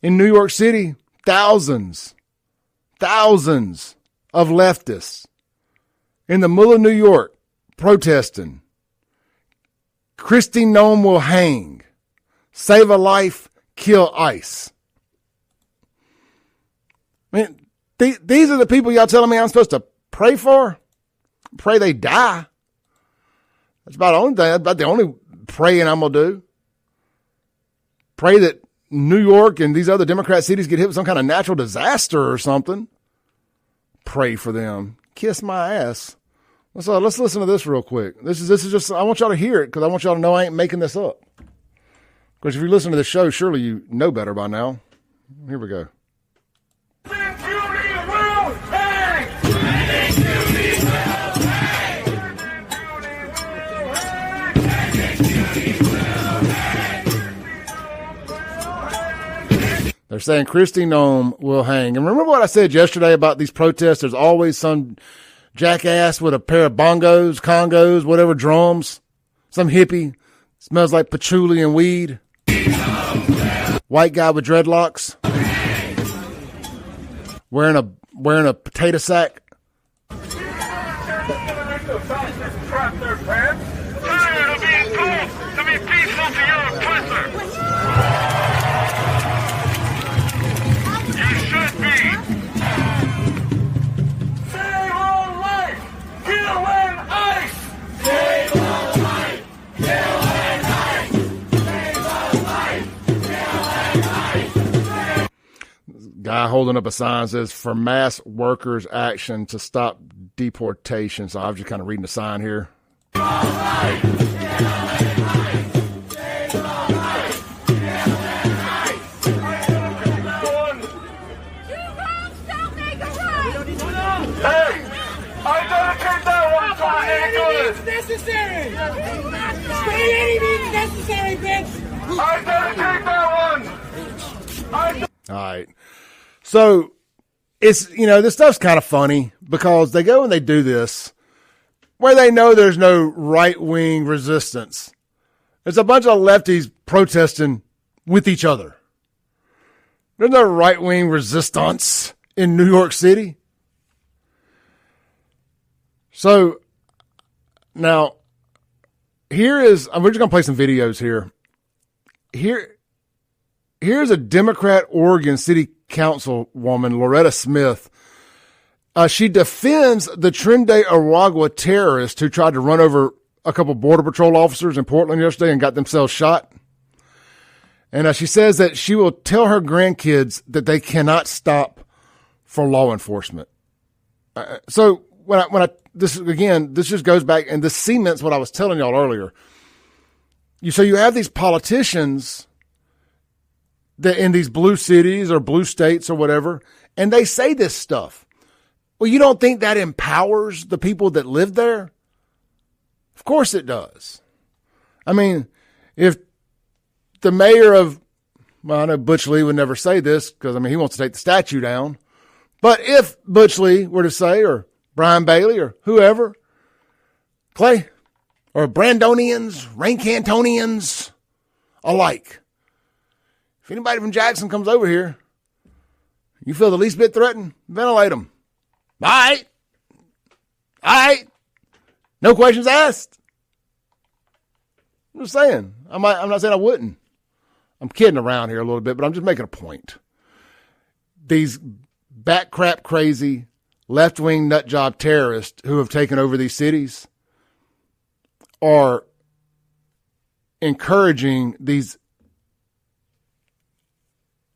in New York City? Thousands of leftists in the middle of New York protesting. Kristi Noem will hang. Save a life, kill ICE. I mean, these are the people y'all telling me I'm supposed to pray for? Pray they die. That's about the only praying I'm going to do. Pray that New York and these other Democrat cities get hit with some kind of natural disaster or something. Pray for them. Kiss my ass. Let's listen to this real quick. This is just, I want y'all to hear it because I want y'all to know I ain't making this up. Because if you listen to the show, surely you know better by now. Here we go. They're saying Kristi Noem will hang. And remember what I said yesterday about these protests? There's always some jackass with a pair of bongos, congos, whatever, drums. Some hippie. Smells like patchouli and weed. White guy with dreadlocks. Wearing a potato sack. Guy holding up a sign says, for mass workers action to stop deportation. So I was just kind of reading the sign here. It's necessary. Spray any means necessary, bitch. I dedicate that one. All right. So it's, this stuff's kind of funny because they go and they do this where they know there's no right-wing resistance. It's a bunch of lefties protesting with each other. There's no right-wing resistance in New York City. So now, we're just going to play some videos here. Here's a Democrat Oregon City Councilwoman, Loretta Smith. She defends the Trinde Aragua terrorist who tried to run over a couple Border Patrol officers in Portland yesterday and got themselves shot. And she says that she will tell her grandkids that they cannot stop for law enforcement. So this just goes back and this cements what I was telling y'all earlier. So you have these politicians that in these blue cities or blue states or whatever, and they say this stuff. Well, you don't think that empowers the people that live there? Of course it does. I mean, if the mayor of, I know Butch Lee would never say this because, he wants to take the statue down. But if Butch Lee were to say, or Brian Bailey or whoever, Clay, or Brandonians, Rain Cantonians alike, if anybody from Jackson comes over here, you feel the least bit threatened, ventilate them. All right. No questions asked. I'm just saying. I'm not saying I wouldn't. I'm kidding around here a little bit, but I'm just making a point. These bat crap crazy left-wing nutjob terrorists who have taken over these cities are encouraging these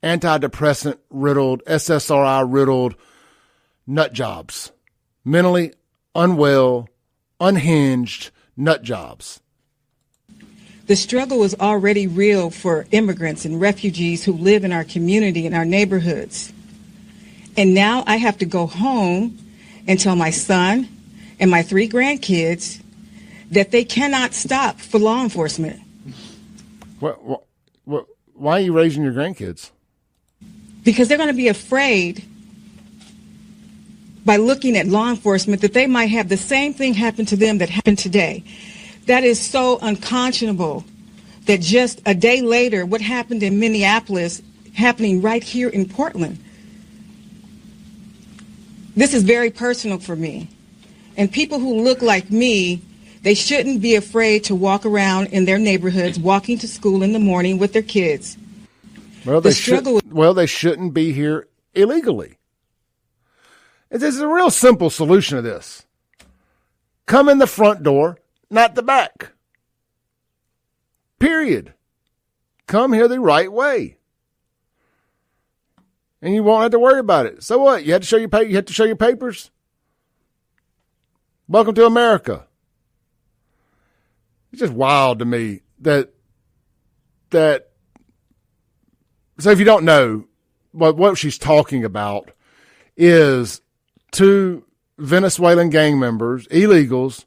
antidepressant riddled, SSRI riddled nut jobs, mentally unwell, unhinged nut jobs. The struggle is already real for immigrants and refugees who live in our community and our neighborhoods. And now I have to go home and tell my son and my 3 grandkids that they cannot stop for law enforcement. Why are you raising your grandkids? Because they're going to be afraid by looking at law enforcement that they might have the same thing happen to them that happened today. That is so unconscionable that just a day later, what happened in Minneapolis happening right here in Portland. This is very personal for me. And people who look like me, they shouldn't be afraid to walk around in their neighborhoods, walking to school in the morning with their kids. Well, they shouldn't be here illegally. There's a real simple solution to this. Come in the front door, not the back. Period. Come here the right way. And you won't have to worry about it. So what? You have to show your papers? Welcome to America. It's just wild to me that so if you don't know, what she's talking about is 2 Venezuelan gang members, illegals,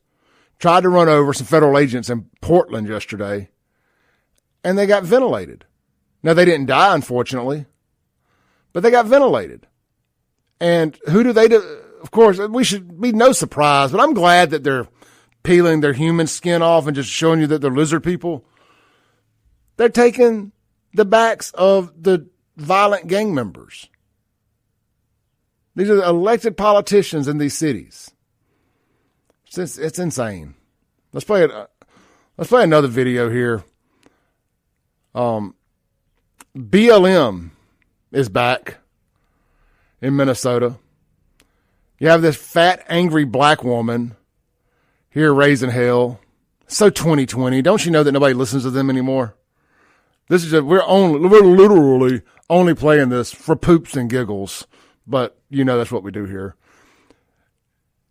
tried to run over some federal agents in Portland yesterday, and they got ventilated. Now, they didn't die, unfortunately, but they got ventilated. And who do they do? Of course, we should be no surprise, but I'm glad that they're peeling their human skin off and just showing you that they're lizard people. They're taking the backs of the violent gang members. These are the elected politicians in these cities. It's insane. Let's play another video here. BLM is back in Minnesota. You have this fat, angry black woman here raising hell. So 2020. Don't you know that nobody listens to them anymore? We're literally only playing this for poops and giggles, but that's what we do here.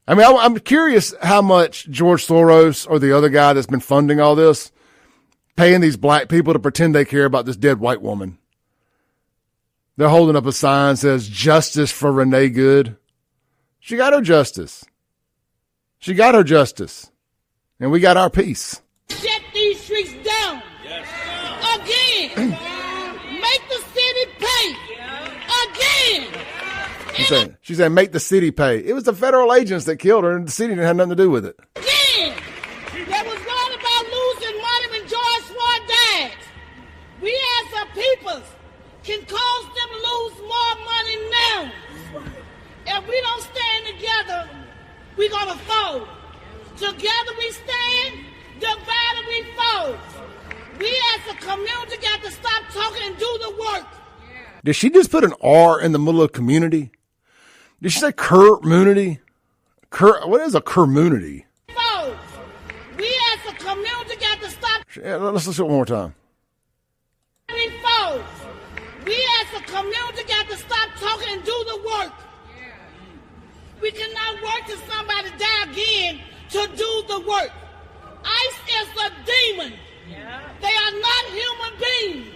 I mean, I'm curious how much George Soros or the other guy that's been funding all this, paying these black people to pretend they care about this dead white woman. They're holding up a sign that says "Justice for Renee Good." She got her justice. And we got our peace. Shut these streets down. Yes. Again. Make the city pay. Again. She said, make the city pay. It was the federal agents that killed her, and the city didn't have nothing to do with it. Again. They was worried about losing money when George Floyd died. We as a people can cause them to lose more money now. If we don't stand together, we're going to fall. Together we stand, divided we fall. We as a community got to stop talking and do the work. Did she just put an R in the middle of community? Did she say community? What is a community? We as a community got to stop. Yeah, let's listen to it one more time. We as a community got to stop talking and do the work. We cannot work till somebody die again to do the work. ICE is a demon. They are not human beings.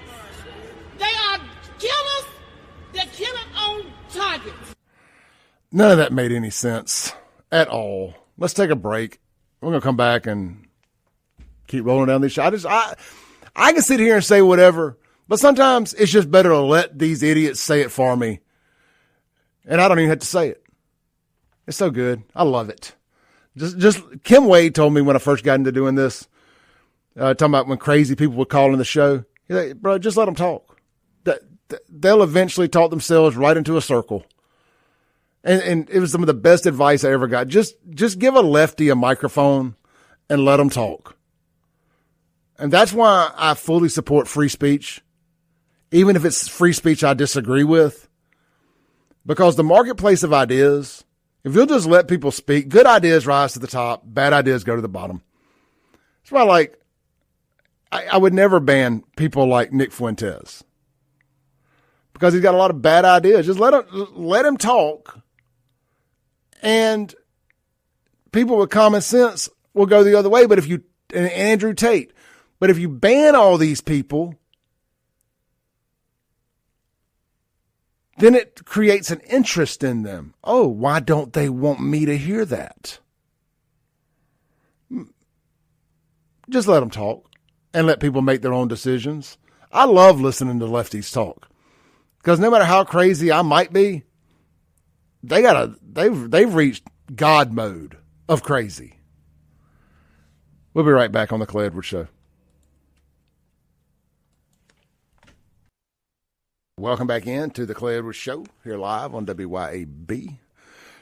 They are killers. They're killing on target. None of that made any sense at all. Let's take a break. We're going to come back and keep rolling down these shows. I can sit here and say whatever, but sometimes it's just better to let these idiots say it for me. And I don't even have to say it. It's so good. I love it. Just Kim Wade told me when I first got into doing this, talking about when crazy people would call in the show. He's like, bro, just let them talk. They'll eventually talk themselves right into a circle. And it was some of the best advice I ever got. Just give a lefty a microphone and let them talk. And that's why I fully support free speech, even if it's free speech I disagree with. Because the marketplace of ideas, if you'll just let people speak, good ideas rise to the top, bad ideas go to the bottom. That's why, I would never ban people like Nick Fuentes. Because he's got a lot of bad ideas. Just let him talk. And people with common sense will go the other way. But and Andrew Tate, but if you ban all these people, then it creates an interest in them. Oh, why don't they want me to hear that? Just let them talk and let people make their own decisions. I love listening to lefties talk because no matter how crazy I might be, they've reached God mode of crazy. We'll be right back on the Clay Edwards Show. Welcome back in to the Clay Edwards Show here live on WYAB.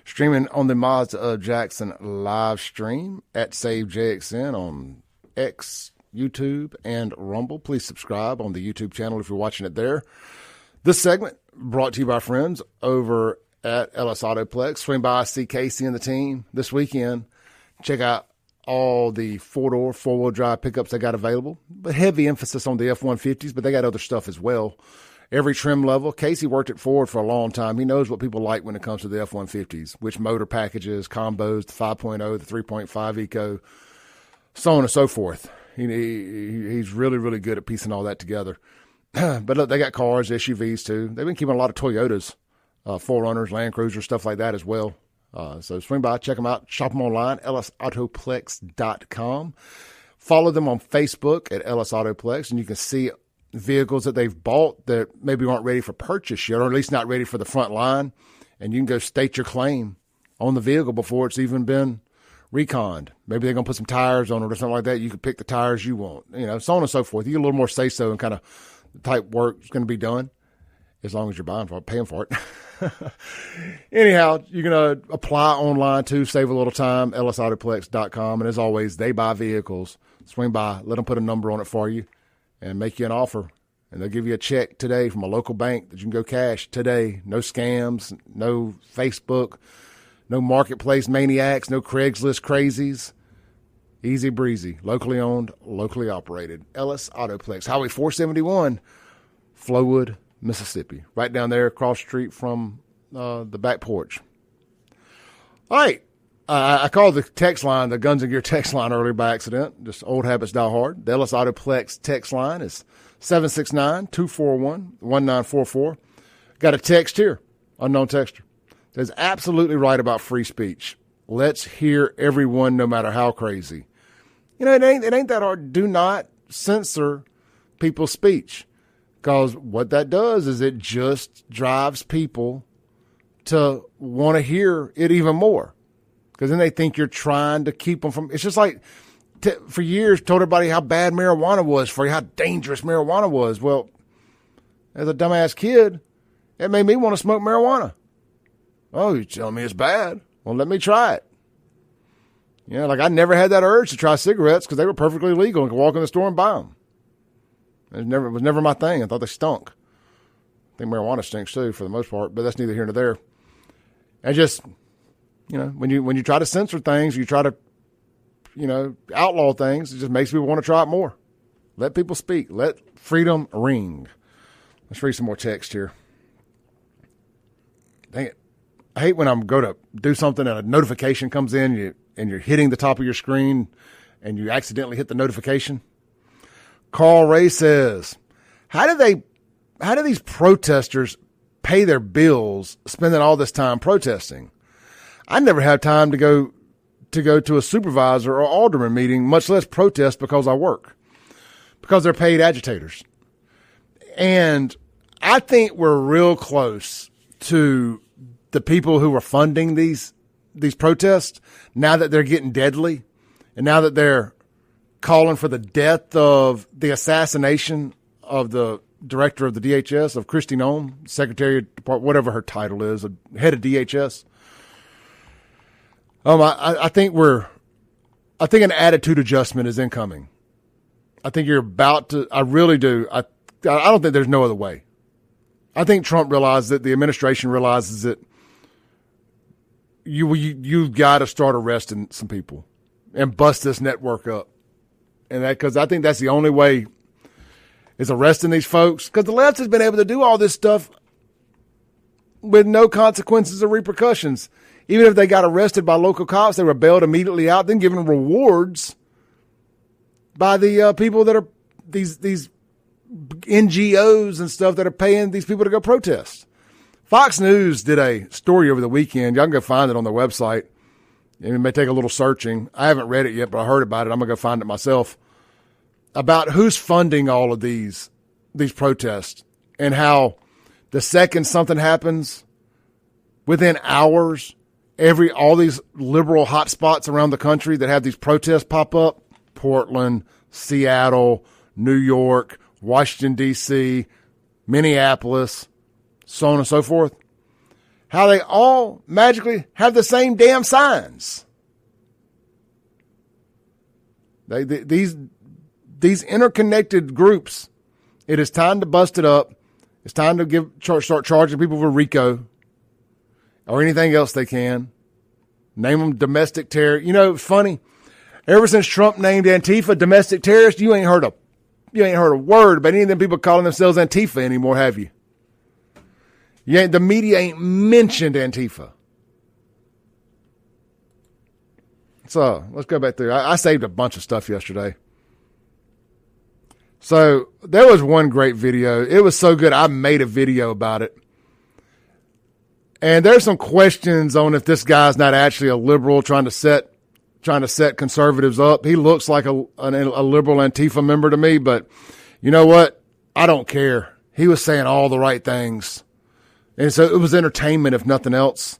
Streaming on the Mazda of Jackson live stream at SaveJXN on X, YouTube, and Rumble. Please subscribe on the YouTube channel if you're watching it there. This segment brought to you by friends over at Ellis Autoplex. Swing by, see Casey and the team this weekend. Check out all the four-door, four-wheel drive pickups they got available. But heavy emphasis on the F-150s, but they got other stuff as well. Every trim level. Casey worked at Ford for a long time. He knows what people like when it comes to the F-150s, which motor packages, combos, the 5.0, the 3.5 Eco, so on and so forth. He's really, really good at piecing all that together. But look, they got cars, SUVs too. They've been keeping a lot of Toyotas, 4Runners, Land Cruisers, stuff like that as well. So swing by, check them out, shop them online, ellisautoplex.com. Follow them on Facebook at Ellis Autoplex, and you can see vehicles that they've bought that maybe aren't ready for purchase yet, or at least not ready for the front line. And you can go state your claim on the vehicle before it's even been reconned. Maybe they're going to put some tires on it or something like that. You can pick the tires you want, so on and so forth. You get a little more say-so and kind of the type work is going to be done as long as you're paying for it. Anyhow, you're going to apply online too, save a little time, ellisautoplex.com. And as always, they buy vehicles. Swing by, let them put a number on it for you and make you an offer. And they'll give you a check today from a local bank that you can go cash today. No scams, no Facebook, no marketplace maniacs, no Craigslist crazies. Easy breezy. Locally owned, locally operated. Ellis Autoplex. Highway 471, Flowood, Mississippi. Right down there across the street from the back porch. All right. I called the text line, the Guns and Gear text line earlier by accident. Just old habits die hard. The Ellis Autoplex text line is 769-241-1944. Got a text here, unknown texter. Says, absolutely right about free speech. Let's hear everyone, no matter how crazy. You know, it ain't that hard. Do not censor people's speech, because what that does is it just drives people to want to hear it even more, because then they think you're trying to keep them from. It's just like for years told everybody how bad marijuana was for you, how dangerous marijuana was. Well, as a dumbass kid, it made me want to smoke marijuana. Oh, you're telling me it's bad? Well, let me try it. You know, like I never had that urge to try cigarettes because they were perfectly legal and could walk in the store and buy them. It was never my thing. I thought they stunk. I think marijuana stinks too for the most part, but that's neither here nor there. And just, you know, when you try to censor things, you try to, you know, outlaw things, it just makes people want to try it more. Let people speak. Let freedom ring. Let's read some more text here. Dang it. I hate when I'm going to do something and a notification comes in and you're hitting the top of your screen and you accidentally hit the notification. Carl Ray says, how do these protesters pay their bills spending all this time protesting? I never have time to go to a supervisor or alderman meeting, much less protest because I work, because they're paid agitators. And I think we're real close to the people who are funding these protests, now that they're getting deadly and now that they're calling for the death of the assassination of the director of the DHS, of Kristi Noem, Secretary of Department, whatever her title is, head of DHS. I think an attitude adjustment is incoming. I think you're about to, I really do. I don't think there's no other way. I think Trump realized that, the administration realizes that you've got to start arresting some people and bust this network up. And that, because I think that's the only way, is arresting these folks. Because the left has been able to do all this stuff with no consequences or repercussions. Even if they got arrested by local cops, they were bailed immediately out, then given rewards by the people that are these NGOs and stuff that are paying these people to go protest. Fox News did a story over the weekend. Y'all can go find it on their website. It may take a little searching. I haven't read it yet, but I heard about it. I'm going to go find it myself. About who's funding all of these protests, and how the second something happens, within hours, all these liberal hotspots around the country that have these protests pop up, Portland, Seattle, New York, Washington, D.C., Minneapolis, so on and so forth, how they all magically have the same damn signs. These interconnected groups, it is time to bust it up. It's time to start charging people for RICO or anything else they can. Name them domestic terror. You know, it's funny. Ever since Trump named Antifa domestic terrorist, you ain't heard a word about any of them people calling themselves Antifa anymore, have you? The media ain't mentioned Antifa. So let's go back through. I saved a bunch of stuff yesterday. So there was one great video. It was so good, I made a video about it. And there's some questions on if this guy's not actually a liberal trying to set conservatives up. He looks like a liberal Antifa member to me, but you know what? I don't care. He was saying all the right things. And so it was entertainment, if nothing else.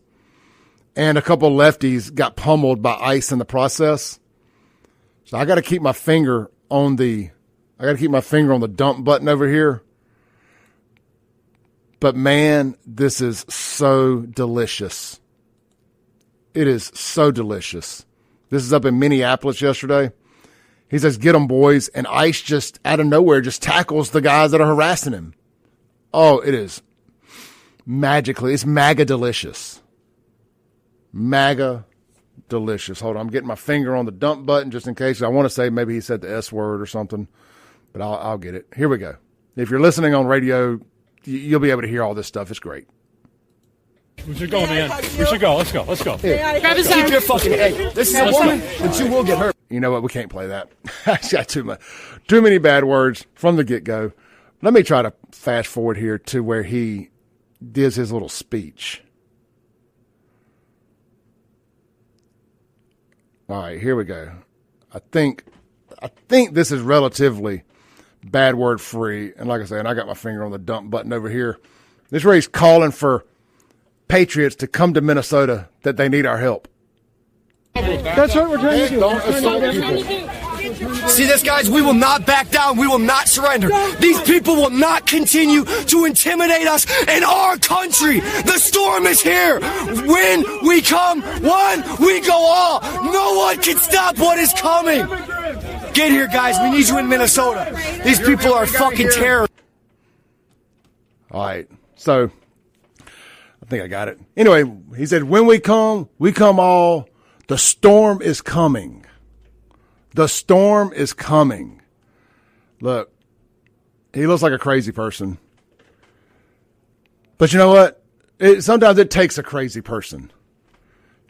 And a couple lefties got pummeled by ICE in the process. So I got to keep my finger on the dump button over here. But man, this is so delicious. It is so delicious. This is up in Minneapolis yesterday. He says, "Get them, boys." And ICE just out of nowhere just tackles the guys that are harassing him. Oh, it is magically. It's MAGA delicious. MAGA delicious. Hold on, I'm getting my finger on the dump button just in case. I want to say maybe he said the S word or something, but I'll get it. Here we go. If you're listening on radio, you'll be able to hear all this stuff. It's great. We should go, man. We should go. Let's go. Grab his arm. Keep your fucking head. This is a woman, and she will get hurt. You know what? We can't play that. I got too many bad words from the get-go. Let me try to fast forward here to where he does his little speech. All right, here we go. I think this is relatively bad word free. And like I said, I got my finger on the dump button over here. This is where he's calling for patriots to come to Minnesota, that they need our help. That's what we're trying to do. Don't assault people. See this, guys? We will not back down. We will not surrender. These people will not continue to intimidate us in our country. The storm is here. When we come one, we go all. No one can stop what is coming. Get here, guys. We need you in Minnesota. These people are fucking terror. All right. So I think I got it. Anyway, he said, when we come all. The storm is coming. The storm is coming. Look, he looks like a crazy person. But you know what? Sometimes it takes a crazy person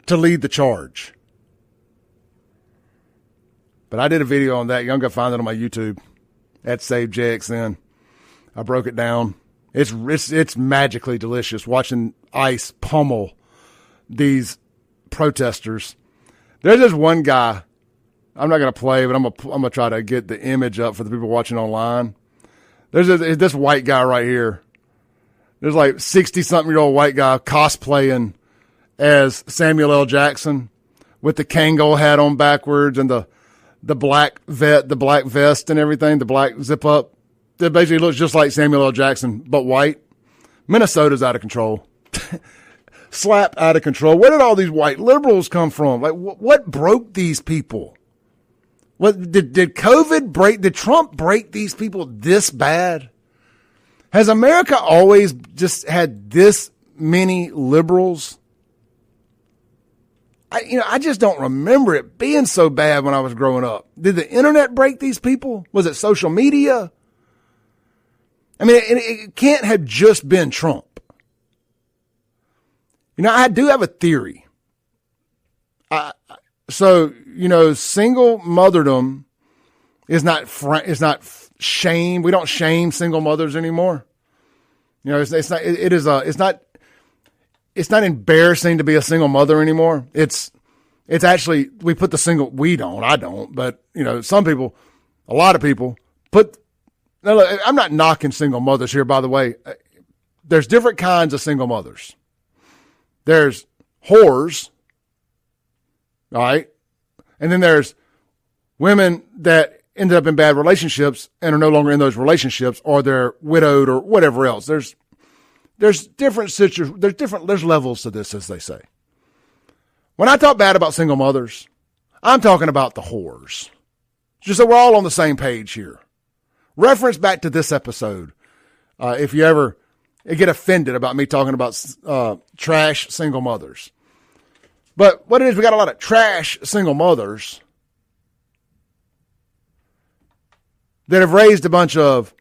to lead the charge. But I did a video on that. Y'all can find it on my YouTube at SaveJXN. I broke it down. It's magically delicious watching ICE pummel these protesters. There's this one guy, I'm not going to play, but I'm going to try to get the image up for the people watching online. There's this white guy right here. There's like 60-something-year-old white guy cosplaying as Samuel L. Jackson with the Kangol hat on backwards and the black vest and everything, the black zip up. It basically looks just like Samuel L. Jackson, but white. Minnesota's out of control. Slap out of control. Where did all these white liberals come from? Like, what broke these people? What did COVID break? Did Trump break these people this bad? Has America always just had this many liberals? I just don't remember it being so bad when I was growing up. Did the internet break these people? Was it social media? I mean, it can't have just been Trump. I do have a theory. So, single motherdom is not shame. We don't shame single mothers anymore. It's not embarrassing to be a single mother anymore. It's actually, we put I don't, but some people, a lot of people now look, I'm not knocking single mothers here, by the way. There's different kinds of single mothers. There's whores, all right? And then there's women that ended up in bad relationships and are no longer in those relationships, or they're widowed or whatever else. There's different situations. There's levels to this, as they say. When I talk bad about single mothers, I'm talking about the whores. Just so we're all on the same page here. Reference back to this episode if you ever get offended about me talking about trash single mothers. But what it is, we got a lot of trash single mothers that have raised a bunch of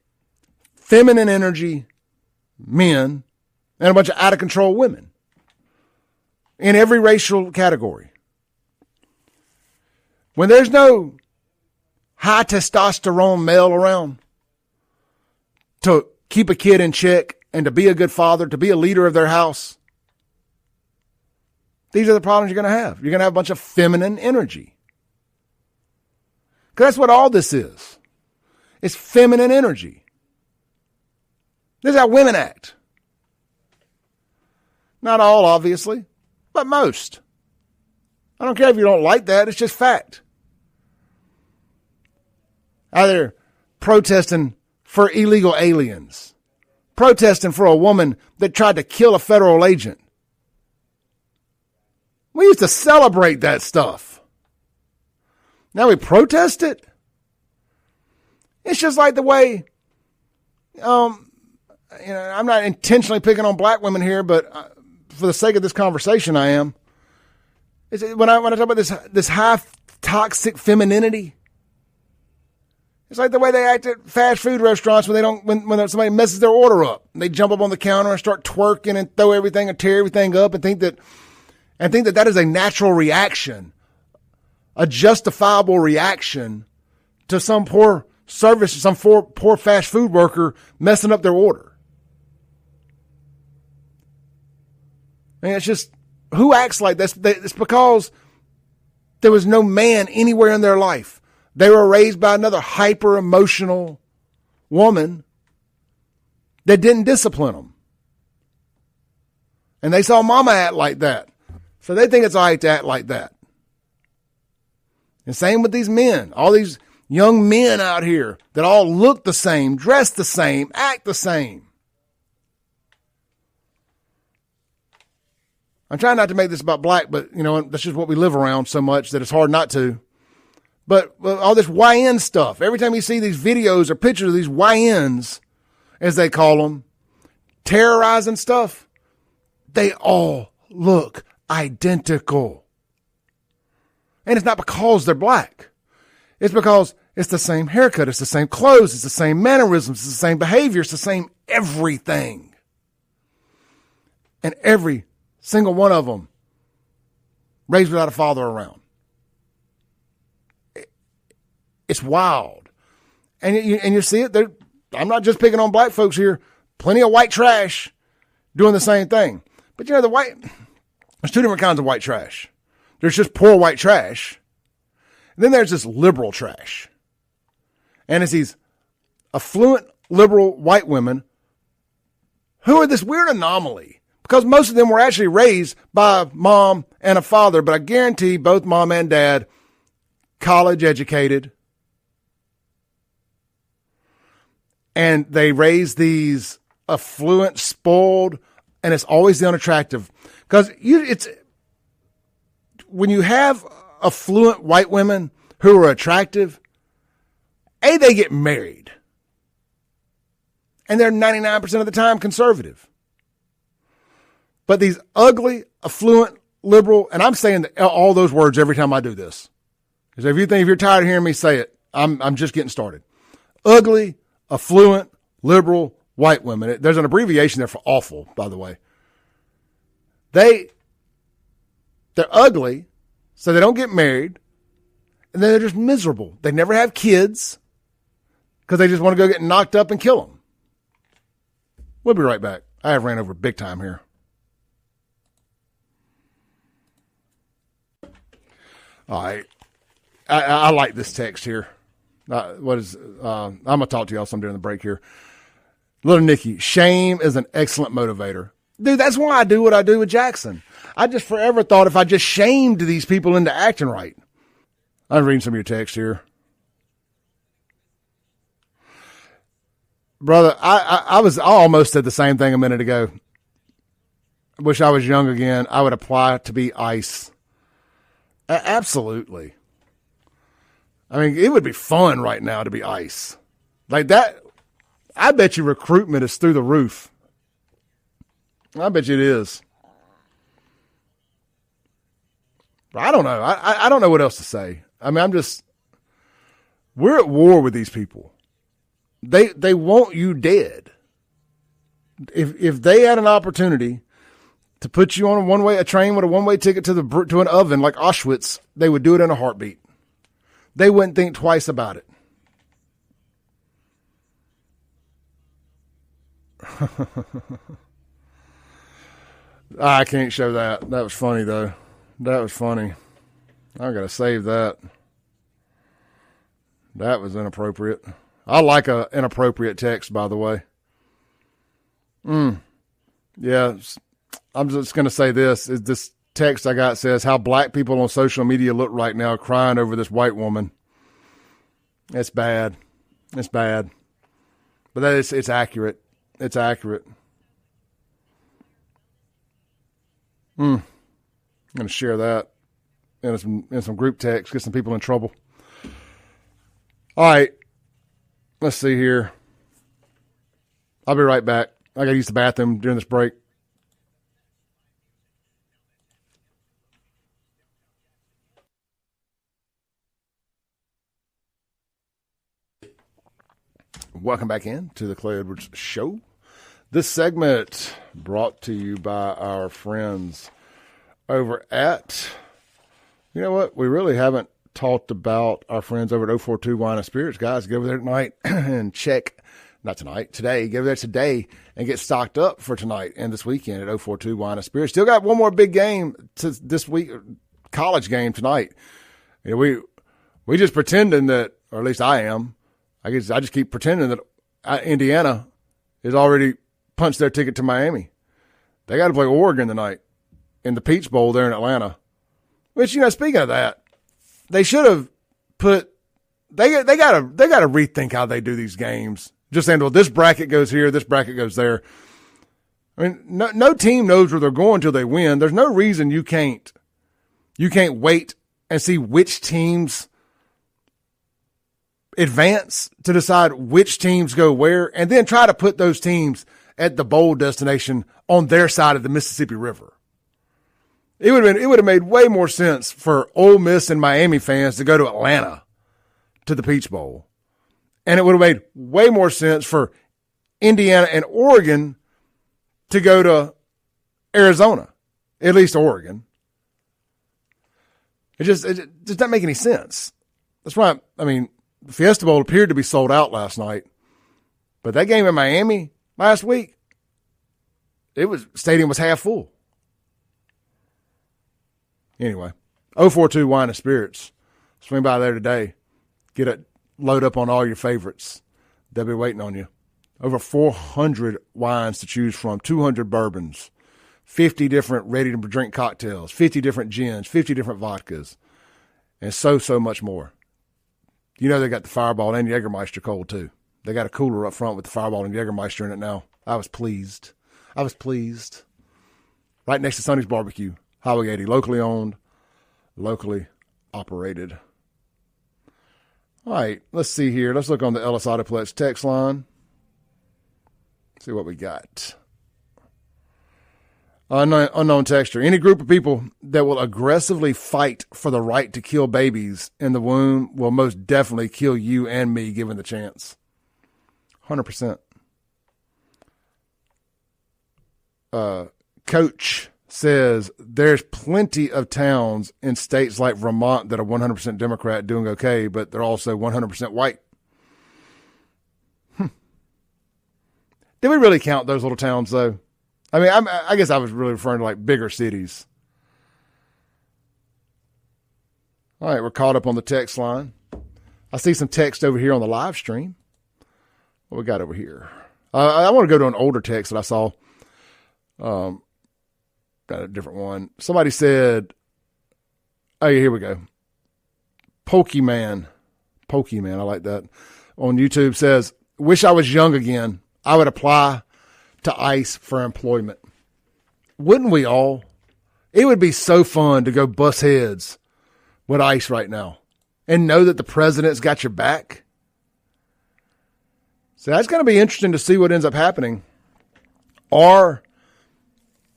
feminine energy men and a bunch of out-of-control women in every racial category. When there's no high testosterone male around to keep a kid in check and to be a good father, to be a leader of their house, these are the problems you're going to have. You're going to have a bunch of feminine energy. Because that's what all this is. It's feminine energy. This is how women act. Not all, obviously, but most. I don't care if you don't like that. It's just fact. Either protesting for illegal aliens, protesting for a woman that tried to kill a federal agent. We used to celebrate that stuff. Now we protest it. It's just like the way, I'm not intentionally picking on black women here, but for the sake of this conversation, I am. When I talk about this high toxic femininity, it's like the way they act at fast food restaurants when somebody messes their order up. They jump up on the counter and start twerking and throw everything and tear everything up and think that is a natural reaction, a justifiable reaction to some poor service, some poor fast food worker messing up their order. I mean, it's just, who acts like this? It's because there was no man anywhere in their life. They were raised by another hyper-emotional woman that didn't discipline them. And they saw mama act like that. So they think it's all right to act like that. And same with these men. All these young men out here that all look the same, dress the same, act the same. I'm trying not to make this about black, but, that's just what we live around so much that it's hard not to. But all this YN stuff, every time you see these videos or pictures of these YNs, as they call them, terrorizing stuff, they all look identical. And it's not because they're black. It's because it's the same haircut, it's the same clothes, it's the same mannerisms, it's the same behavior, it's the same everything. And every single one of them raised without a father around. It's wild. And you see it. I'm not just picking on black folks here. Plenty of white trash doing the same thing. But there's two different kinds of white trash. There's just poor white trash. And then there's this liberal trash. And it's these affluent liberal white women who are this weird anomaly. Because most of them were actually raised by a mom and a father. But I guarantee both mom and dad, college educated. And they raise these affluent, spoiled, and it's always the unattractive. Because when you have affluent white women who are attractive, they get married. And they're 99% of the time conservative. But these ugly, affluent, liberal, and I'm saying all those words every time I do this. Because if you're tired of hearing me say it, I'm just getting started. Ugly, affluent, liberal, white women. There's an abbreviation there for awful, by the way. They're ugly, so they don't get married, and then they're just miserable. They never have kids because they just want to go get knocked up and kill them. We'll be right back. I have ran over big time here. All right. I like this text here. I'm going to talk to y'all some during the break here. Little Nikki, shame is an excellent motivator. Dude, that's why I do what I do with Jackson. I just forever thought if I just shamed these people into acting right. I'm reading some of your text here. Brother, I almost said the same thing a minute ago. I wish I was young again. I would apply to be ICE. Absolutely. I mean, it would be fun right now to be ICE. Like that, I bet you recruitment is through the roof. I bet you it is. But I don't know. I don't know what else to say. I mean, we're at war with these people. They want you dead. If they had an opportunity to put you on a train with a one-way ticket to an oven like Auschwitz, they would do it in a heartbeat. They wouldn't think twice about it. I can't show that. That was funny, though. That was funny. I got to save that. That was inappropriate. I like an inappropriate text, by the way. Yeah, I'm just going to say this. This text I got says, how black people on social media look right now crying over this white woman. It's bad. It's bad. But it's accurate. It's accurate. I'm going to share that in some group text, get some people in trouble. All right. Let's see here. I'll be right back. I got to use the bathroom during this break. Welcome back in to the Clay Edwards Show. This segment brought to you by our friends over at, you know what, we really haven't talked about our friends over at 042 Wine and Spirits. Guys, go over there tonight and check, not tonight, today, go over there today and get stocked up for tonight and this weekend at 042 Wine and Spirits. Still got one more big game this week, college game tonight. You know, we just pretending that, or at least I am, I just keep pretending that Indiana is already punched their ticket to Miami. They got to play Oregon tonight in the Peach Bowl there in Atlanta. Which, you know, speaking of that, they should have put. They got to rethink how they do these games. Just saying, well, this bracket goes here, this bracket goes there. I mean, no team knows where they're going until they win. There's no reason you can't wait and see which teams advance to decide which teams go where, and then try to put those teams at the bowl destination on their side of the Mississippi River. It would have made way more sense for Ole Miss and Miami fans to go to Atlanta to the Peach Bowl. And it would have made way more sense for Indiana and Oregon to go to Arizona, at least Oregon. It just doesn't make any sense. That's why, I mean, the Fiesta Bowl appeared to be sold out last night. But that game in Miami last week, stadium was half full. Anyway, 042 Wine and Spirits. Swing by there today. Load up on all your favorites. They'll be waiting on you. Over 400 wines to choose from, 200 bourbons, 50 different ready-to-drink cocktails, 50 different gins, 50 different vodkas, and so much more. You know they got the Fireball and Jägermeister cold, too. They got a cooler up front with the Fireball and Jägermeister in it now. I was pleased. Right next to Sonny's Barbecue, Highway 80, locally owned, locally operated. All right, let's see here. Let's look on the Ellis Autoplex text line. See what we got. Unknown texter. Any group of people that will aggressively fight for the right to kill babies in the womb will most definitely kill you and me given the chance. 100%. Coach says there's plenty of towns in states like Vermont that are 100% Democrat doing okay, but they're also 100% white. Did we really count those little towns, though? I mean, I guess I was really referring to, like, bigger cities. All right, we're caught up on the text line. I see some text over here on the live stream. What we got over here? I want to go to an older text that I saw. Got a different one. Somebody said, oh, here we go. Pokemon, I like that. On YouTube says, wish I was young again. I would apply to ICE for employment. Wouldn't we all? It would be so fun to go bust heads with ICE right now and know that the president's got your back. So that's going to be interesting to see what ends up happening. Or,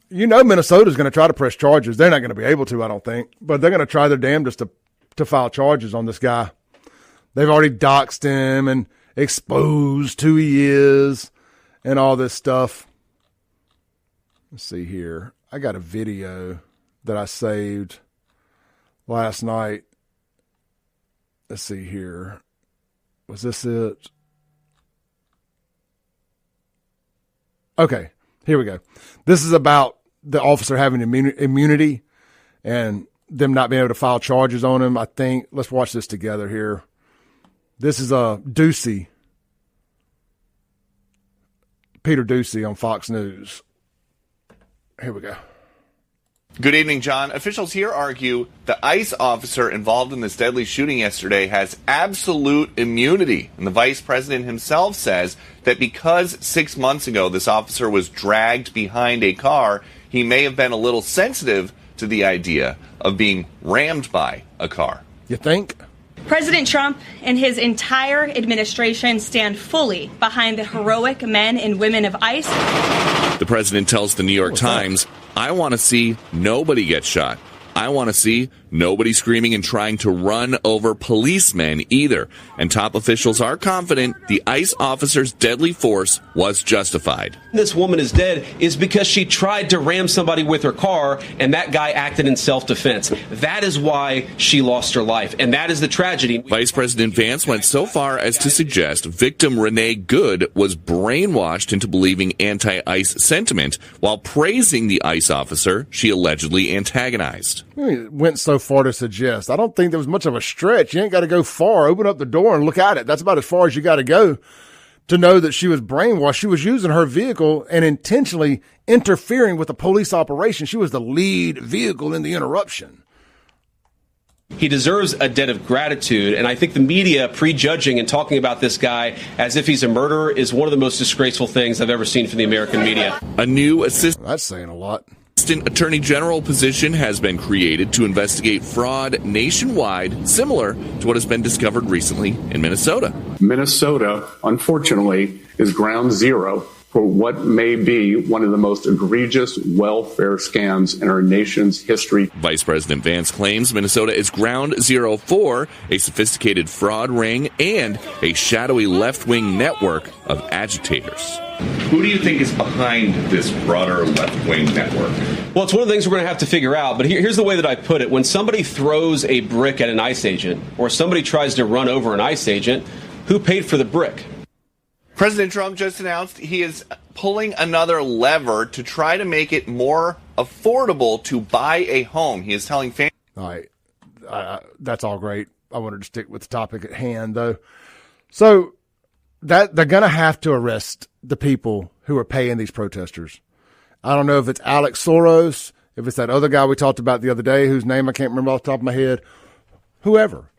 you know, Minnesota's going to try to press charges. They're not going to be able to, I don't think. But they're going to try their damnedest to file charges on this guy. They've already doxed him and exposed who he is and all this stuff. Let's see here. I got a video that I saved last night. Let's see here. Was this it? Okay, here we go. This is about the officer having immunity and them not being able to file charges on him, I think. Let's watch this together here. This is Ducey. Peter Ducey on Fox News. Here we go. Good evening, John. Officials here argue the ICE officer involved in this deadly shooting yesterday has absolute immunity. And the vice president himself says that because 6 months ago this officer was dragged behind a car, he may have been a little sensitive to the idea of being rammed by a car. You think? President Trump and his entire administration stand fully behind the heroic men and women of ICE. The president tells the New York Times, I want to see nobody get shot. I want to see nobody screaming and trying to run over policemen either. And top officials are confident the ICE officer's deadly force was justified. This woman is dead is because she tried to ram somebody with her car, and that guy acted in self-defense. That is why she lost her life, and that is the tragedy. Vice President Vance went so far as to suggest victim Renee Good was brainwashed into believing anti-ICE sentiment while praising the ICE officer she allegedly antagonized. It went so far to suggest. I don't think there was much of a stretch. You ain't got to go far. Open up the door and look at it. That's about as far as you got to go to know that she was brainwashed. She was using her vehicle and intentionally interfering with the police operation. She was the lead vehicle in the interruption. He deserves a debt of gratitude, and I think the media prejudging and talking about this guy as if he's a murderer is one of the most disgraceful things I've ever seen from the American media. A new assistant That's saying a lot. Attorney General position has been created to investigate fraud nationwide, similar to what has been discovered recently in Minnesota. Minnesota, unfortunately, is ground zero for what may be one of the most egregious welfare scams in our nation's history. Vice President Vance claims Minnesota is ground zero for a sophisticated fraud ring and a shadowy left-wing network of agitators. Who do you think is behind this broader left-wing network? Well, it's one of the things we're going to have to figure out, but here's the way that I put it. When somebody throws a brick at an ICE agent or somebody tries to run over an ICE agent, who paid for the brick? President Trump just announced he is pulling another lever to try to make it more affordable to buy a home. He is telling families. All right. That's all great. I wanted to stick with the topic at hand, though. So that they're going to have to arrest the people who are paying these protesters. I don't know if it's Alex Soros, if it's that other guy we talked about the other day whose name I can't remember off the top of my head, whoever.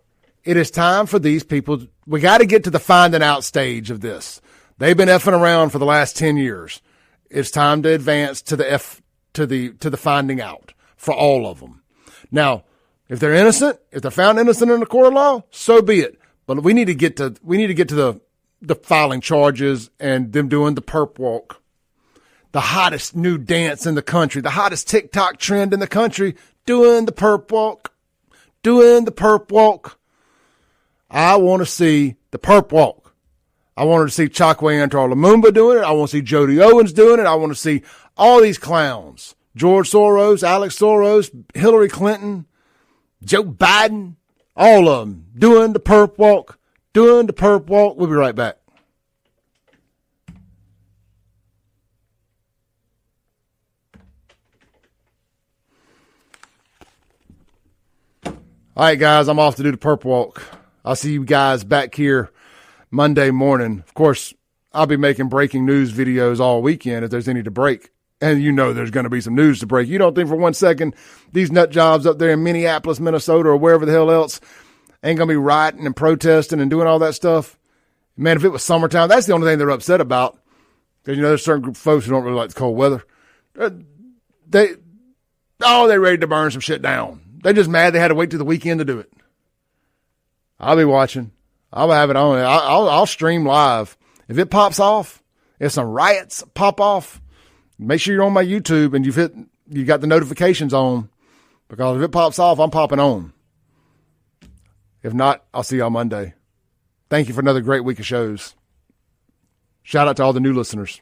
It is time for these people. We got to get to the finding out stage of this. They've been effing around for the last 10 years. It's time to advance to the finding out for all of them. Now, if they're innocent, if they're found innocent in the court of law, so be it. But we need to get to the filing charges and them doing the perp walk. The hottest new dance in the country, the hottest TikTok trend in the country, doing the perp walk. Doing the perp walk. I want to see the perp walk. I wanted to see Chokwe Antar Lumumba doing it. I want to see Jody Owens doing it. I want to see all these clowns. George Soros, Alex Soros, Hillary Clinton, Joe Biden, all of them doing the perp walk. Doing the perp walk. We'll be right back. All right, guys, I'm off to do the perp walk. I'll see you guys back here Monday morning. Of course, I'll be making breaking news videos all weekend if there's any to break. And you know there's going to be some news to break. You don't think for one second these nut jobs up there in Minneapolis, Minnesota, or wherever the hell else ain't going to be rioting and protesting and doing all that stuff? Man, if it was summertime, that's the only thing they're upset about. Because, you know, there's a certain group of folks who don't really like the cold weather. They're ready to burn some shit down. They're just mad they had to wait till the weekend to do it. I'll be watching. I'll have it on. I'll stream live. If it pops off, if some riots pop off, make sure you're on my YouTube and you got the notifications on, because if it pops off, I'm popping on. If not, I'll see y'all Monday. Thank you for another great week of shows. Shout out to all the new listeners.